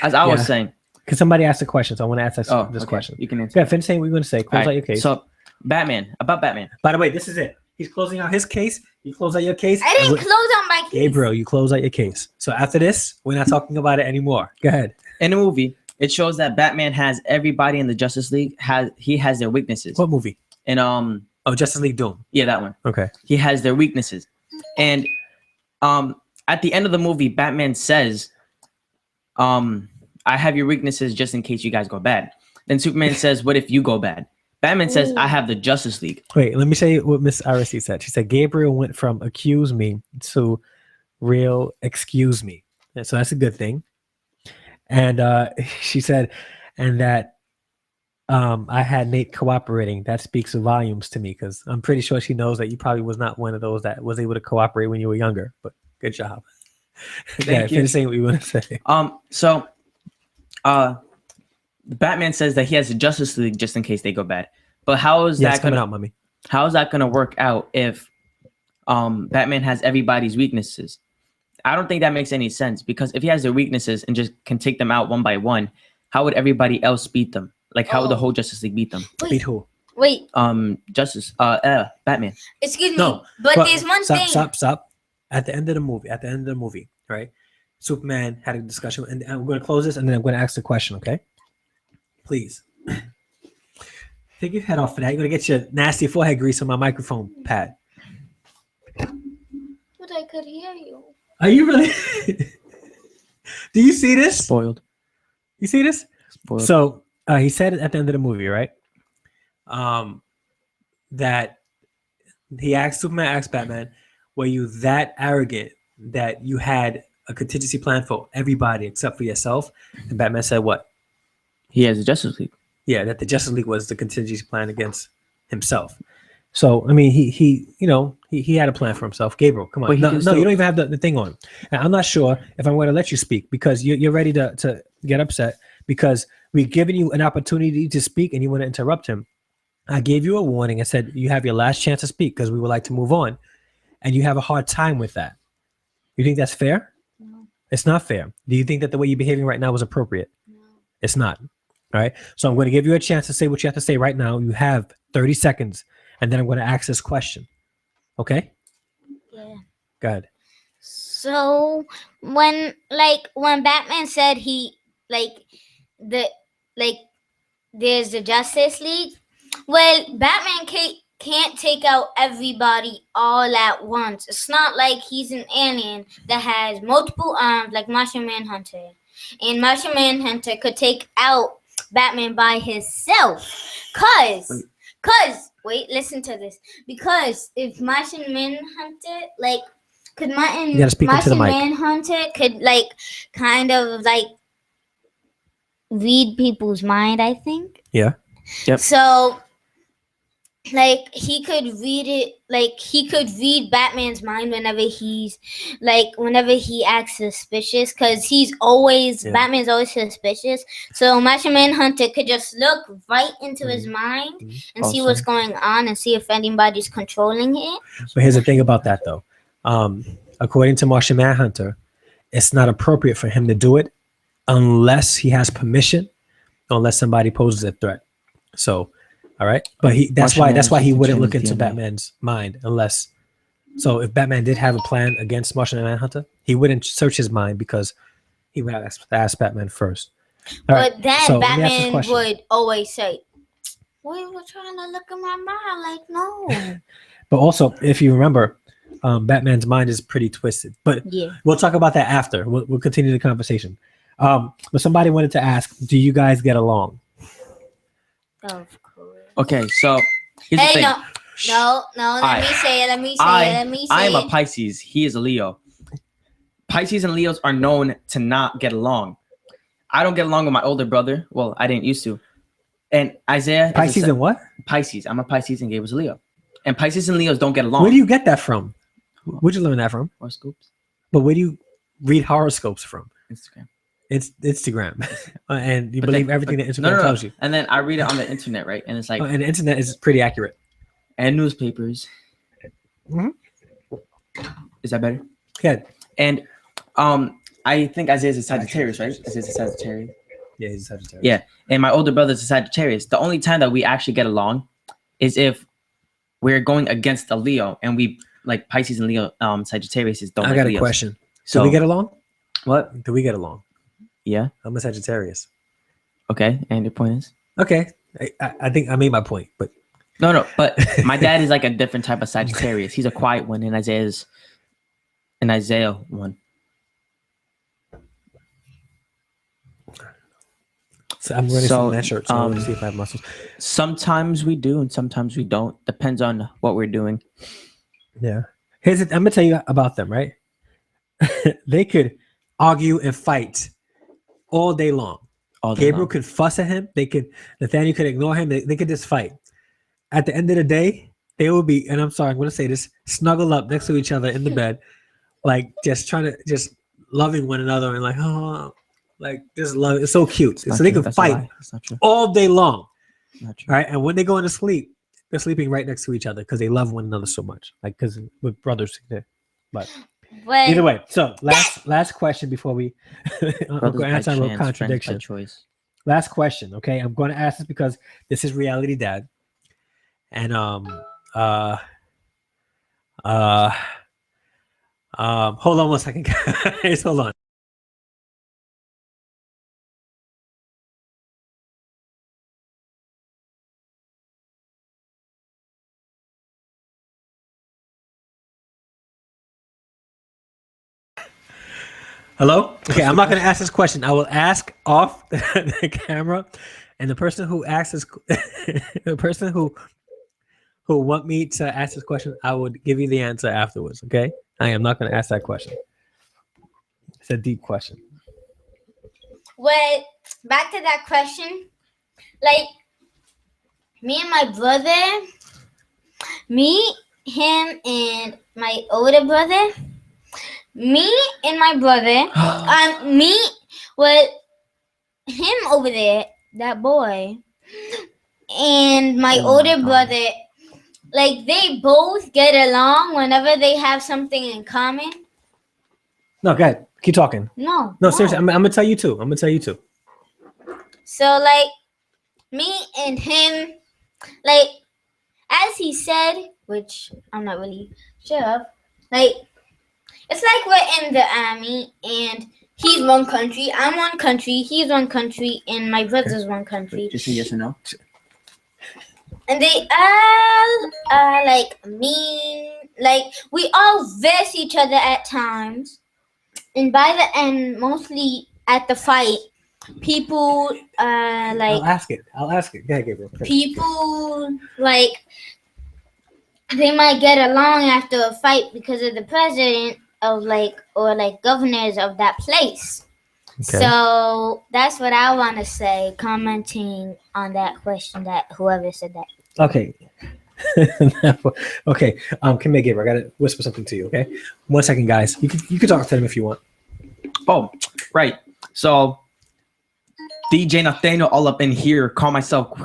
Speaker 2: as I was saying,
Speaker 1: because somebody asked a question, so I want to ask this question.
Speaker 2: You can answer.
Speaker 1: Yeah, finish saying what you're going to say. Close out your case.
Speaker 2: So, about Batman.
Speaker 1: By the way, this is it. He's closing out his case. You close out your case.
Speaker 3: I didn't close out my case.
Speaker 1: Gabriel, you close out your case. So after this, we're not talking about it anymore. Go ahead.
Speaker 2: In the movie, it shows that Batman has everybody in the Justice League has their weaknesses.
Speaker 1: What movie?
Speaker 2: And
Speaker 1: Justice League Doom.
Speaker 2: Yeah, that one.
Speaker 1: Okay.
Speaker 2: He has their weaknesses. And at the end of the movie, Batman says, I have your weaknesses just in case you guys go bad. Then Superman says, what if you go bad? Batman says, I have the Justice League.
Speaker 1: Wait, let me say what Miss Iris said. She said, Gabriel went from accuse me to real excuse me. And so that's a good thing. And she said, and that I had Nate cooperating. That speaks volumes to me because I'm pretty sure she knows that you probably was not one of those that was able to cooperate when you were younger. But good job.
Speaker 2: Thank you.
Speaker 1: Finish saying what you want to say.
Speaker 2: So Batman says that he has the Justice League just in case they go bad. But how is
Speaker 1: Yeah, it's
Speaker 2: that
Speaker 1: coming
Speaker 2: gonna
Speaker 1: out, mommy.
Speaker 2: how is that gonna work out if Batman has everybody's weaknesses? I don't think that makes any sense because if he has their weaknesses and just can take them out one by one, how would everybody else beat them? Like how would the whole Justice League beat them?
Speaker 1: Beat who?
Speaker 3: Wait,
Speaker 2: Batman.
Speaker 3: excuse me.
Speaker 1: No,
Speaker 3: but
Speaker 1: Well,
Speaker 3: there's one thing.
Speaker 1: Stop. At the end of the movie, right? Superman had a discussion, and I'm going to close this, and then I'm going to ask the question, okay? Please. Take your head off for that. You're going to get your nasty forehead grease on my microphone pad.
Speaker 3: But I could hear you.
Speaker 1: Are you really? Do you see this?
Speaker 2: Spoiled.
Speaker 1: You see this?
Speaker 2: Spoiled.
Speaker 1: So he said at the end of the movie, right? That Superman asked Batman, were you that arrogant that you had a contingency plan for everybody except for yourself? And Batman said what?
Speaker 2: He has a Justice League.
Speaker 1: Yeah, that the Justice League was the contingency plan against himself. So I mean, he had a plan for himself. Gabriel, come on.
Speaker 2: But
Speaker 1: No, you don't even have the thing on. And I'm not sure if I'm going to let you speak because you're ready to get upset because we've given you an opportunity to speak and you want to interrupt him. I gave you a warning and said you have your last chance to speak because we would like to move on, and you have a hard time with that. You think that's fair?
Speaker 3: No.
Speaker 1: It's not fair. Do you think that the way you're behaving right now was appropriate?
Speaker 3: No.
Speaker 1: It's not. All right. So I'm going to give you a chance to say what you have to say right now. You have 30 seconds, and then I'm going to ask this question. Okay?
Speaker 3: Yeah.
Speaker 1: Go ahead.
Speaker 3: So when Batman said there's the Justice League, well, Batman can't take out everybody all at once. It's not like he's an alien that has multiple arms like Martian Manhunter. And Martian Manhunter could take out Batman by himself. Wait, listen to this. Because if Martian Manhunter,
Speaker 1: You gotta speak into the mic.
Speaker 3: Manhunter could kind of read people's mind, I think.
Speaker 1: Yeah.
Speaker 2: Yep.
Speaker 3: So he could read it, he could read Batman's mind whenever he acts suspicious, because Batman's always suspicious. So Martian Manhunter could just look right into his mind and see what's going on and see if anybody's controlling it.
Speaker 1: But here's the thing about that, though. According to Martian Manhunter, it's not appropriate for him to do it unless he has permission, unless somebody poses a threat. So, all right. But that's why he wouldn't look into Batman's mind unless. So if Batman did have a plan against Martian Manhunter, he wouldn't search his mind because he would have to ask Batman first. All right,
Speaker 3: but then
Speaker 1: so let me ask this
Speaker 3: Batman
Speaker 1: question.
Speaker 3: would always say, "Well, you were trying to look in my mind." No.
Speaker 1: But also, if you remember, Batman's mind is pretty twisted. But
Speaker 3: Yeah.
Speaker 1: we'll talk about that after. We'll continue the conversation. But somebody wanted to ask, do you guys get along?
Speaker 3: Of course.
Speaker 2: Okay, so here's the thing.
Speaker 3: No. Let me say it.
Speaker 2: I am a Pisces. He is a Leo. Pisces and Leos are known to not get along. I don't get along with my older brother. Well, I didn't used to. And Isaiah.
Speaker 1: Pisces and what?
Speaker 2: Pisces. I'm a Pisces and Gabe was a Leo. And Pisces and Leos don't get along.
Speaker 1: Where do you get that from? Where'd you learn that from?
Speaker 2: Horoscopes?
Speaker 1: But where do you read horoscopes from?
Speaker 2: Instagram.
Speaker 1: It's Instagram. And you believe everything that Instagram tells you.
Speaker 2: And then I read it on the internet, right? And it's like.
Speaker 1: And the internet is pretty accurate.
Speaker 2: And newspapers.
Speaker 1: Mm-hmm.
Speaker 2: Is that better?
Speaker 1: Yeah.
Speaker 2: And I think Isaiah's a Sagittarius, right? Isaiah's a Sagittarius.
Speaker 1: Yeah, he's a Sagittarius.
Speaker 2: Yeah. And my older brother's a Sagittarius. The only time that we actually get along is if we're going against a Leo, and we like Pisces and Leo, Sagittarius don't.
Speaker 1: I got
Speaker 2: Leos.
Speaker 1: a question.
Speaker 2: So
Speaker 1: do we get along?
Speaker 2: What?
Speaker 1: Do we get along?
Speaker 2: Yeah.
Speaker 1: I'm a Sagittarius.
Speaker 2: Okay. And your point is?
Speaker 1: Okay. I think I made my point, but
Speaker 2: No. But my dad is like a different type of Sagittarius. He's a quiet one, and Isaiah's an Isaiah one.
Speaker 1: So I'm wearing some that shirt, so I want to see if I have muscles.
Speaker 2: Sometimes we do, and sometimes we don't. Depends on what we're doing.
Speaker 1: Yeah. I'm gonna tell you about them, right? They could argue and fight all day long. Gabriel could fuss at him. Nathaniel could ignore him. They could just fight. At the end of the day, they will be, and I'm sorry, I'm gonna say this, snuggle up next to each other in the bed, like just loving one another and like, oh, Like this love is so cute.
Speaker 2: It's not
Speaker 1: So they
Speaker 2: true.
Speaker 1: can
Speaker 2: That's a
Speaker 1: fight
Speaker 2: lie. It's not true.
Speaker 1: all day long.
Speaker 2: Not true.
Speaker 1: All right. And when they go into sleep, they're sleeping right next to each other because they love one another so much. Like because with brothers. But
Speaker 3: But
Speaker 1: either way. So last question before we I'm
Speaker 2: Brothers
Speaker 1: going to
Speaker 2: by
Speaker 1: answer a little
Speaker 2: chance, friends by
Speaker 1: contradiction.
Speaker 2: choice.
Speaker 1: Last question. Okay. I'm going to ask this because this is reality dad. And hold on one second, guys. Hold on. Hello? Okay, I'm not going to ask this question. I will ask off the camera, and the person who asks this, the person who want me to ask this question, I would give you the answer afterwards. Okay? I am not going to ask that question. It's a deep question.
Speaker 3: But back to that question, like me and my brother, him, and my older brother, me and my brother, me with him over there, that boy, and my
Speaker 2: Oh my
Speaker 3: older
Speaker 2: God.
Speaker 3: brother, like they both get along whenever they have something in common.
Speaker 1: No, go ahead. Keep talking.
Speaker 3: No,
Speaker 1: No, seriously, I'm going to tell you too. I'm going to tell you too.
Speaker 3: So like me and him, like as he said, which I'm not really sure of, like it's like we're in the army and he's one country, I'm one country, he's one country, and my brother's one country.
Speaker 2: Just say yes or no.
Speaker 3: And they all are like mean, like we all verse each other at times. And by the end, mostly at the fight, people like
Speaker 1: I'll ask it. Go ahead, Gabriel.
Speaker 3: people like they might get along after a fight because of the president of like or like governors of that place.
Speaker 1: Okay.
Speaker 3: So that's what I want to say, commenting on that question that whoever said that.
Speaker 1: Okay. Okay. Come here, Gabriel. I gotta whisper something to you. Okay. 1 second, guys. You can talk to them if you want.
Speaker 2: Oh, right. So DJ Nathaniel all up in here. Call myself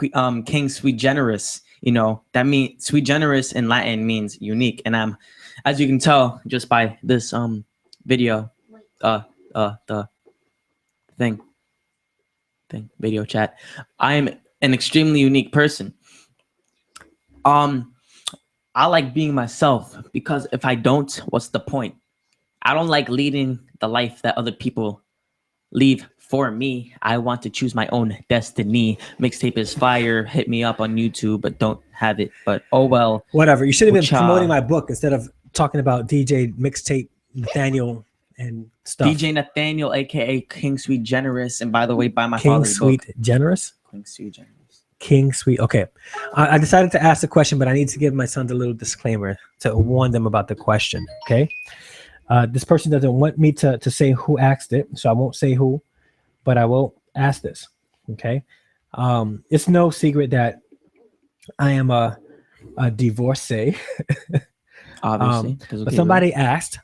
Speaker 2: King Sweet Generous. You know that means sweet generous in Latin means unique, and I'm, as you can tell just by this video, the thing video chat, I'm an extremely unique person. I like being myself because if I don't, what's the point? I don't like leading the life that other people leave for me. I want to choose my own destiny. Mixtape is fire. Hit me up on YouTube, but don't have it. But oh well.
Speaker 1: Whatever. You should have been
Speaker 2: Cha.
Speaker 1: promoting my book instead of talking about DJ Mixtape Nathaniel and stuff.
Speaker 2: DJ Nathaniel, aka King Sweet Generous, and by the way, buy my
Speaker 1: King
Speaker 2: father's
Speaker 1: Sweet
Speaker 2: book.
Speaker 1: Generous?
Speaker 2: King Sweet Generous.
Speaker 1: King Sweet. Okay. I decided to ask the question, but I need to give my sons a little disclaimer to warn them about the question. Okay. This person doesn't want me to say who asked it, so I won't say who, but I will ask this. Okay. It's no secret that I am a divorcee.
Speaker 2: Obviously.
Speaker 1: But somebody asked,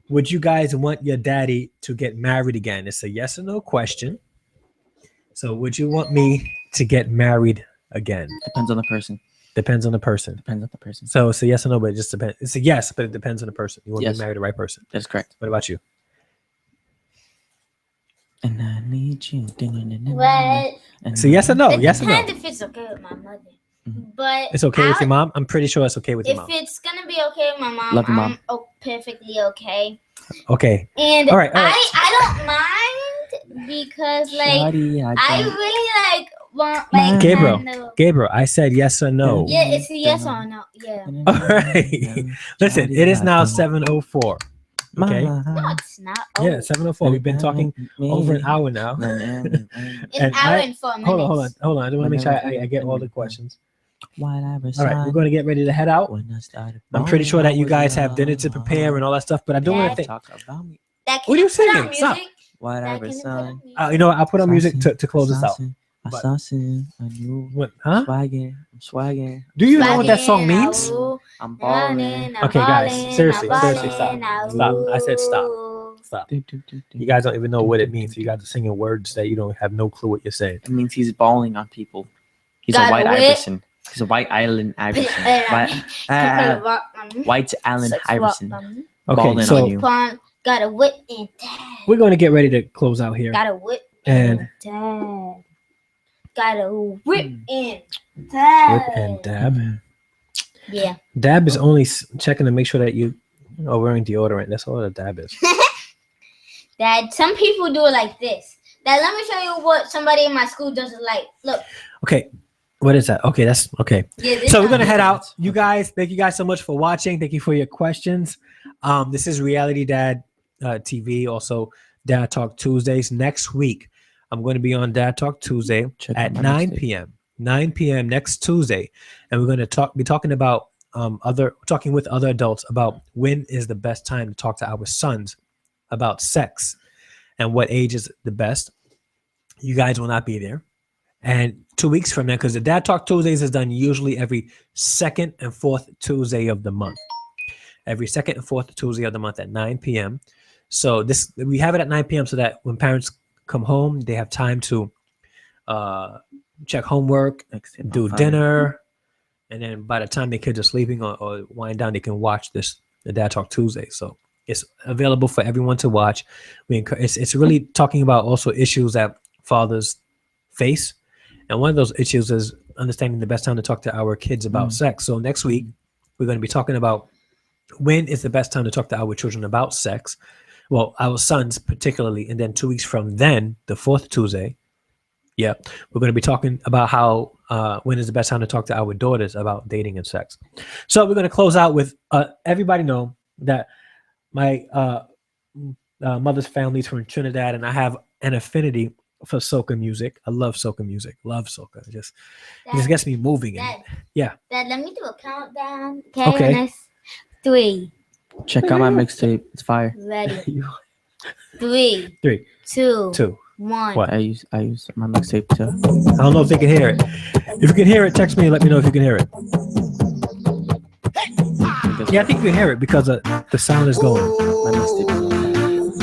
Speaker 1: would you guys want your daddy to get married again? It's a yes or no question. So would you want me to get married again?
Speaker 2: Depends on the person.
Speaker 1: Depends on the person.
Speaker 2: Depends on the person.
Speaker 1: So it's a yes or no, but it just depends. It's a yes, but it depends on the person. You want
Speaker 2: Yes.
Speaker 1: to marry the right person.
Speaker 2: That's correct.
Speaker 1: What about you?
Speaker 2: And I need you.
Speaker 3: But
Speaker 1: So yes or no?
Speaker 3: it
Speaker 1: Yes or no?
Speaker 3: depends if it's okay with my mother.
Speaker 2: Mhm.
Speaker 3: But
Speaker 1: It's okay with your mom? I'm pretty sure it's okay with your
Speaker 3: if
Speaker 1: mom.
Speaker 3: it's gonna be okay with my mom,
Speaker 2: Love your mom.
Speaker 3: I'm perfectly okay.
Speaker 1: Okay.
Speaker 3: And
Speaker 1: All right, all right.
Speaker 3: I don't mind because like I really like want like
Speaker 1: Gabriel.
Speaker 3: kind of-
Speaker 1: Gabriel, I said yes or no.
Speaker 3: Yeah, it's a yes or no. Yeah.
Speaker 1: All right. Listen, it is now 7:04. Okay.
Speaker 3: No, it's not. Oh,
Speaker 1: Yeah, 7:04. We've been talking over an hour now.
Speaker 3: an
Speaker 1: and
Speaker 3: hour
Speaker 1: I-
Speaker 3: and 4 minutes.
Speaker 1: Hold on. I just want to make sure I get all the questions. All right, we're going to get ready to head out. I'm pretty sure that you guys have dinner to prepare and all that stuff, but I don't want to think.
Speaker 3: Dad,
Speaker 1: What
Speaker 3: can
Speaker 1: are you
Speaker 3: put on
Speaker 1: singing? Stop.
Speaker 3: music?
Speaker 2: Whatever,
Speaker 3: Dad, can you put on
Speaker 2: son.
Speaker 3: music?
Speaker 1: You know what? I'll put on music to close this out.
Speaker 2: I
Speaker 1: But-
Speaker 2: saw sin. I knew.
Speaker 1: What? Huh?
Speaker 2: I'm swagging.
Speaker 1: Do you know what that song
Speaker 3: Swaggin'
Speaker 1: means?
Speaker 3: out,
Speaker 2: I'm balling.
Speaker 3: I'm
Speaker 1: Okay, guys,
Speaker 3: ballin',
Speaker 1: seriously,
Speaker 3: I'm
Speaker 1: seriously,
Speaker 3: ballin'
Speaker 1: stop.
Speaker 3: out.
Speaker 1: Stop. I said stop. stop. You guys don't even know what it means. You guys are singing words that you don't have no clue what you're saying.
Speaker 2: It means he's balling on people. He's
Speaker 3: Got
Speaker 2: a white
Speaker 3: a whip.
Speaker 2: Iverson. He's a white Island Iverson. White Allen Iverson.
Speaker 1: Okay,
Speaker 2: Balling
Speaker 1: so
Speaker 2: on you.
Speaker 3: Got a whip and dad.
Speaker 1: we're going to get ready to close out here.
Speaker 3: Got a whip
Speaker 1: And
Speaker 3: dad. Got a whip and
Speaker 1: whip
Speaker 3: dad.
Speaker 1: and dab.
Speaker 3: Yeah.
Speaker 1: Dab is only checking to make sure that you are wearing deodorant. That's all a dab is.
Speaker 3: Dad, some people do it like this. Dad, let me show you what somebody in my school does it like. Look.
Speaker 1: Okay. What is that? Okay, that's okay.
Speaker 3: Yeah, this
Speaker 1: So we're
Speaker 3: one.
Speaker 1: gonna head out. You guys, thank you guys so much for watching. Thank you for your questions. This is Reality Dad TV, also Dad Talk Tuesdays. Next week, I'm going to be on Dad Talk Tuesday at 9 p.m. 9 p.m. next Tuesday, and we're going to be talking about talking with other adults about when is the best time to talk to our sons about sex and what age is the best. You guys will not be there. And 2 weeks from now, because the Dad Talk Tuesdays is done usually every second and fourth Tuesday of the month. Every second and fourth Tuesday of the month at 9 p.m. So we have it at 9 p.m. so that when parents come home, they have time to check homework, do dinner, and then by the time their kids are sleeping or wind down, they can watch the Dad Talk Tuesday. So it's available for everyone to watch. It's really talking about also issues that fathers face. And one of those issues is understanding the best time to talk to our kids about sex. So next week, we're going to be talking about when is the best time to talk to our children about sex. Well, our sons particularly. And then 2 weeks from then, the fourth Tuesday, we're going to be talking about how when is the best time to talk to our daughters about dating and sex. So we're going to close out with everybody know that my mother's family is from Trinidad, and I have an affinity for soca music. I love soca music. Love soca. It just gets me moving.
Speaker 3: Dad,
Speaker 1: Yeah.
Speaker 3: Dad, let me do a countdown.
Speaker 1: Okay.
Speaker 3: Next 3.
Speaker 2: Check out my mixtape. It's fire.
Speaker 3: Ready. 3,
Speaker 1: 3,
Speaker 3: 2,
Speaker 1: 2.
Speaker 3: 1.
Speaker 1: What?
Speaker 2: I use my mixtape too.
Speaker 1: I don't know if they can hear it. If you can hear it, text me and let me know if you can hear it. Yeah, I think you can hear it because the sound is going.
Speaker 2: My mixtape is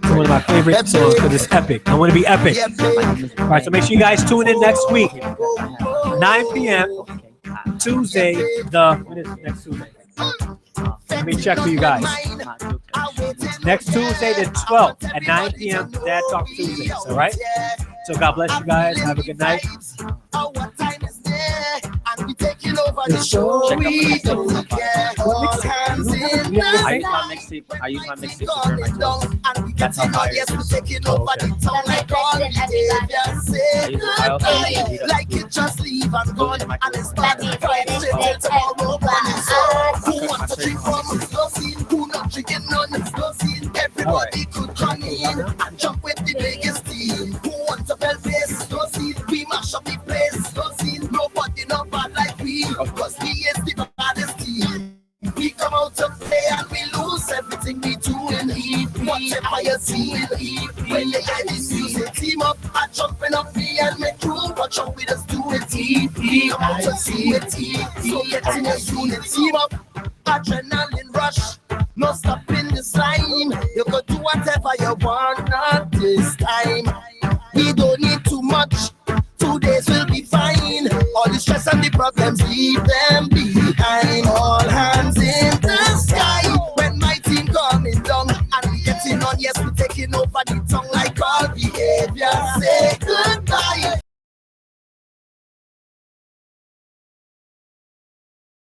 Speaker 1: It's one of my favorite songs because it's epic. I want to be epic. All right, so make sure you guys tune in next week, 9 p.m. Tuesday. What is it, next Tuesday? Let me check for you guys. Next Tuesday, the 12th at 9 p.m. Dad Talk Tuesdays. All right. So God bless you guys. Have a good night.
Speaker 2: I use my mixtape to turn my toes. That's how fire it is. I also use it
Speaker 4: like it just leave and gone and it's back who want to drink from no scene, who not drinking none, no scene. Everybody could come in and jump with the biggest team. Who wants to bell place, no scene. We mash up the place, no scene. Nobody not bad like we, cause we is the baddest team. We come out to play and we lose everything we do in heat. Whatever you see in heat, when you hear this music, team up, I jumping up me and make room, but jump with us, do it heat. We come out to see it heat, so get in your unit, team up, adrenaline rush, no stopping this line. You could do whatever you want, not this time. We don't need too much, 2 days will be fine. All the stress and the problems, leave them behind. All